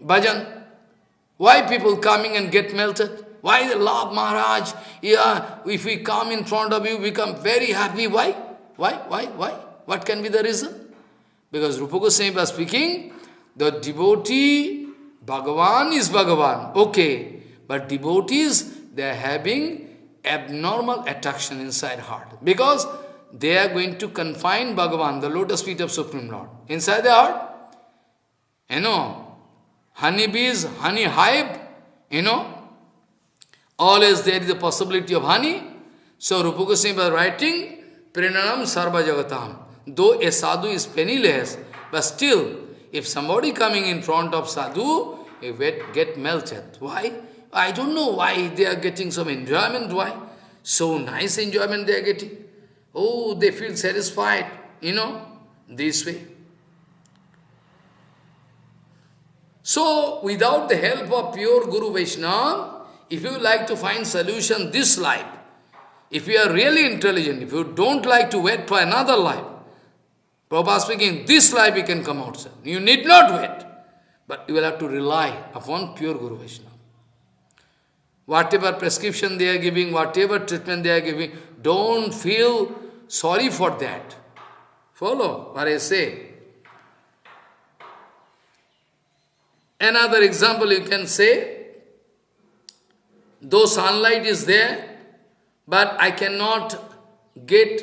Bhajan. Why people coming and get melted? Why they love Maharaj? Yeah, if we come in front of you, we become very happy. Why? What can be the reason? Because Rupa Goswami was speaking, the devotee, Bhagavan is Bhagavan. Okay, but devotees, they are having abnormal attraction inside heart. Because they are going to confine Bhagavan, the lotus feet of Supreme Lord, inside the heart. Honeybees, honey hive, always there is a possibility of honey. So Rupa Goswami was writing, Prananam Sarva Jagatam. Though a sadhu is penniless, but still, if somebody coming in front of sadhu, he get melted. Why? I don't know why they are getting some enjoyment. Why? So nice enjoyment they are getting. Oh, they feel satisfied, this way. So, without the help of pure Guru Vaishnava, if you like to find solution this life, if you are really intelligent, if you don't like to wait for another life, Prabhupada speaking, this life you can come outside. You need not wait, but you will have to rely upon pure Guru Vaishnava. Whatever prescription they are giving, whatever treatment they are giving, don't feel sorry for that. Follow what I say. Another example you can say, though sunlight is there, but I cannot get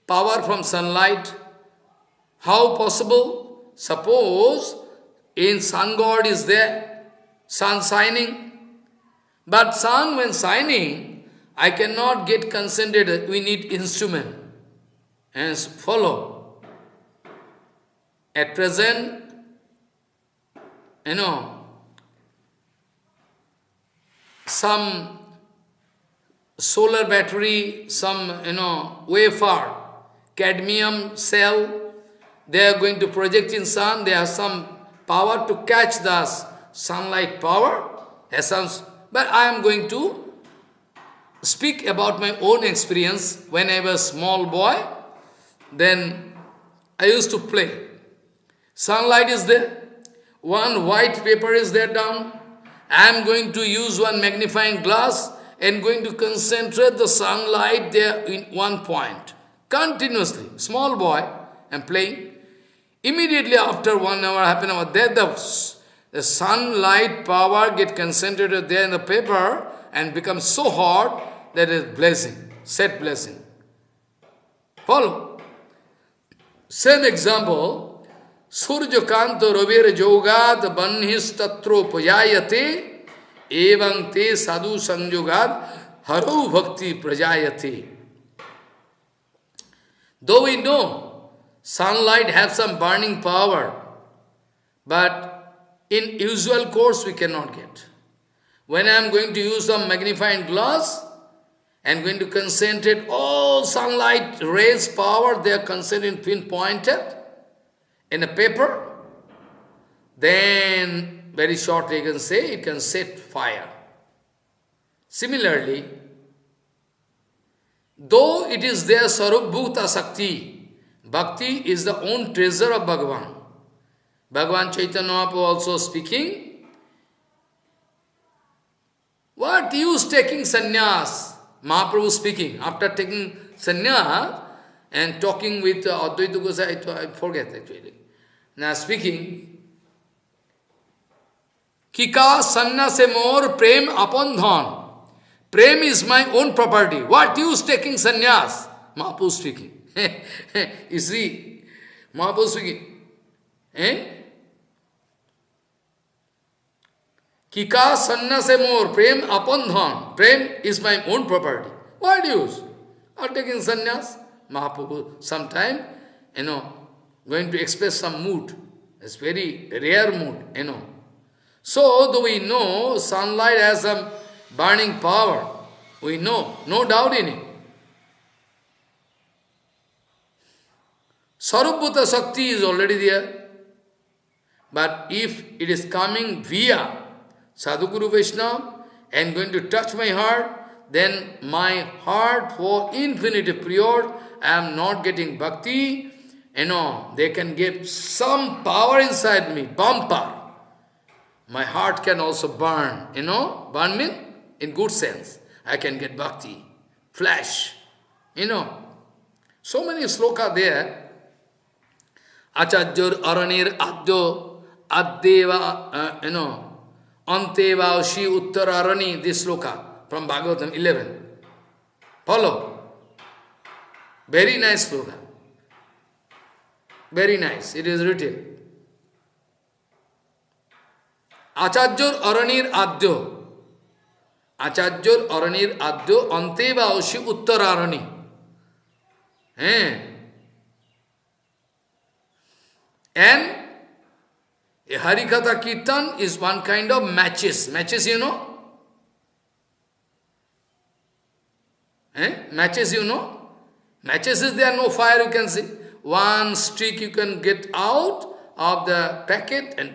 power from sunlight. How possible? Suppose in sun god is there, sun shining, but sun when shining, I cannot get concentrated, we need instrument. And follow. At present, some solar battery, some, wafer, cadmium cell, they are going to project in sun, they have some power to catch the sunlight power, essence. But I am going to speak about my own experience. When I was small boy, then I used to play. Sunlight is there. One white paper is there down. I am going to use one magnifying glass and going to concentrate the sunlight there in one point. Continuously. Small boy, I am playing. Immediately after 1 hour, half an hour, there the sunlight power get concentrated there in the paper and becomes so hot that it is blazing, set blazing. Follow. Same example. Surja kanto ravir jogat banhis tatro pajayate evam te sadhu sanjogat haro bhakti prajayate. Though we know sunlight has some burning power, but in usual course we cannot get. When I am going to use some magnifying glass, I am going to concentrate all sunlight rays power, they are concentrated pinpointed in a paper, then very shortly you can say it can set fire. Similarly, though it is their Sarubhuta Sakti, Bhakti is the own treasure of Bhagavan. Bhagavan Chaitanya Mahaprabhu also speaking, what use taking sannyas? Mahaprabhu speaking, after taking sannyas and talking with Advaita Gosai, I forget actually. Now speaking, Kika sanna se more prem upon dhan. Prem is my own property. What use taking sannyas? Mahaprabhu speaking. You see, Mahaprabhu speaking. Kika sanna se more prem upon dhan. Prem is my own property. What use? Or taking sannyas? Mahaprabhu sometime, going to express some mood. It's very rare mood, So, though we know sunlight has some burning power, we know, no doubt in it. Sarubhuta Sakti is already there. But if it is coming via Sadhguru Vaishnava and going to touch my heart, then my heart for infinity period, I am not getting bhakti. They can give some power inside me, bumper. My heart can also burn, burn means in good sense. I can get bhakti, flash, So many sloka there. Achajur aranir adyo addeva, anteva shi uttararani, this sloka from Bhagavatam 11. Follow. Very nice sloka. Very nice. It is written. Achajur aranir adyo. Achajur aranir adyo anteva oshi uttararani. And a Harikatha Kirtan is one kind of matches. Matches, Matches, you know? Matches is there, no fire you can see. One stick you can get out of the packet and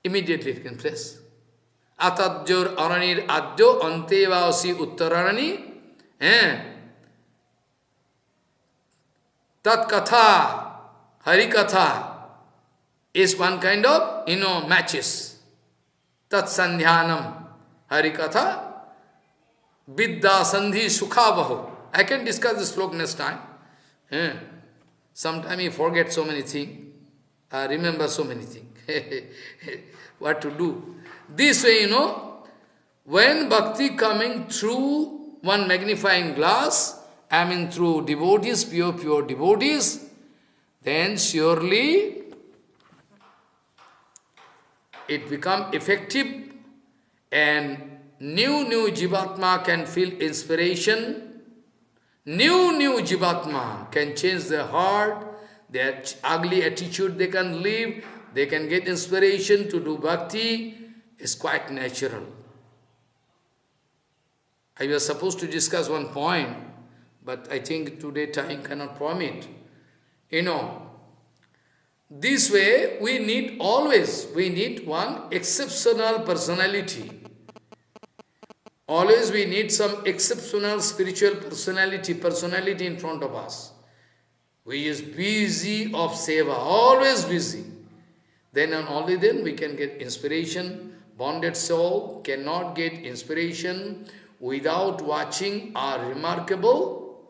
immediately you can press. Atadjor aranir adyo antevasi uttararani. Tat katha, hari katha is one kind of, matches. Tat sandhyanam, hari katha, vidya sandhi sukhabaho. I can discuss this sloka next time. Sometimes you forget so many things, remember so many things. What to do? This way, when bhakti coming through one magnifying glass, through devotees, pure devotees, then surely it become effective and new Jivatma can feel inspiration. New Jivatma can change their heart, their ugly attitude they can leave, they can get inspiration to do bhakti. It's quite natural. I was supposed to discuss one point, but I think today time cannot permit. This way we need one exceptional personality. Always we need some exceptional spiritual personality in front of us. We is busy of seva, always busy. Then and only then we can get inspiration. Bonded soul cannot get inspiration without watching our remarkable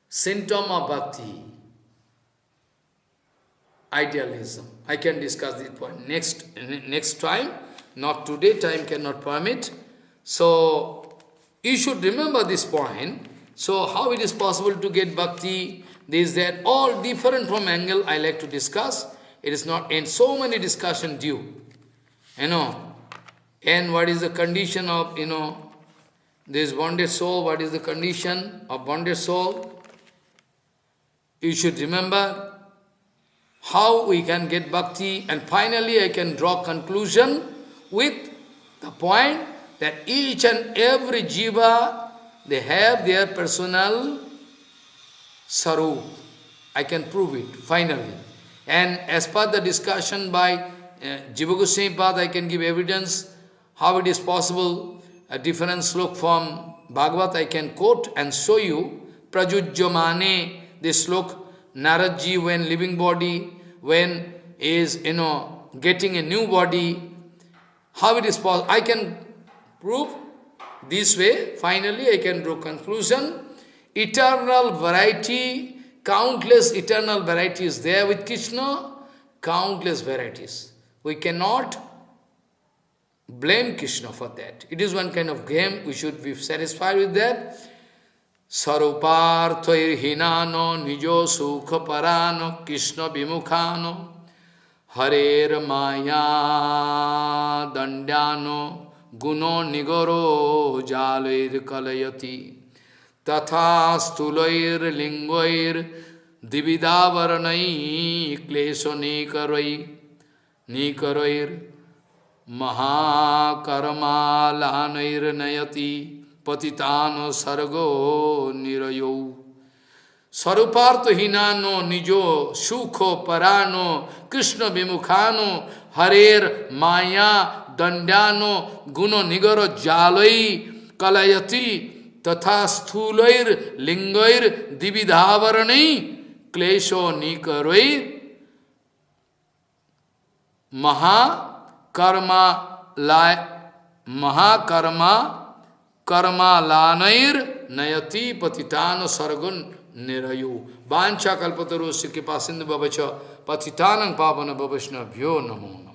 symptom of bhakti. Idealism. I can discuss this point next time. Not today, time cannot permit. So, you should remember this point. So, how it is possible to get bhakti, this, that, all different from angle I like to discuss. It is not in so many discussion due. And what is the condition of, this bonded soul, what is the condition of bonded soul? You should remember how we can get bhakti, and finally I can draw conclusion with the point that each and every jiva, they have their personal sarup. I can prove it, finally. And as per the discussion by Jiva Goswami Pad, I can give evidence how it is possible. A different slok from Bhagavad I can quote and show you. Prajujyamane, this slok, Naradji when living body, when is, getting a new body, how it is possible. I can prove this way. Finally, I can draw conclusion. Eternal variety, countless eternal varieties there with Krishna, countless varieties. We cannot blame Krishna for that. It is one kind of game, we should be satisfied with that. Saruparthair hinano nijo sukha parano Krishna vimukhano harer maya dandyano guno nigoro jalair kalayati tatha stulair lingoir dividavarnai klesho nikaroir Mahakarmalanair nayati patitano sargo nirayo Sarupartha hinano nijo sukho parano Krishna vimukhano harer maya dandano guno nigaro jalai kalayati tatha sthulair lingoir dividhavarani klesho nikaroir karma lanair nayati patitano sargun nirayu. Vancha kalpataru sikhi pasindu babacha patitanang pavana babashna bhyo namo.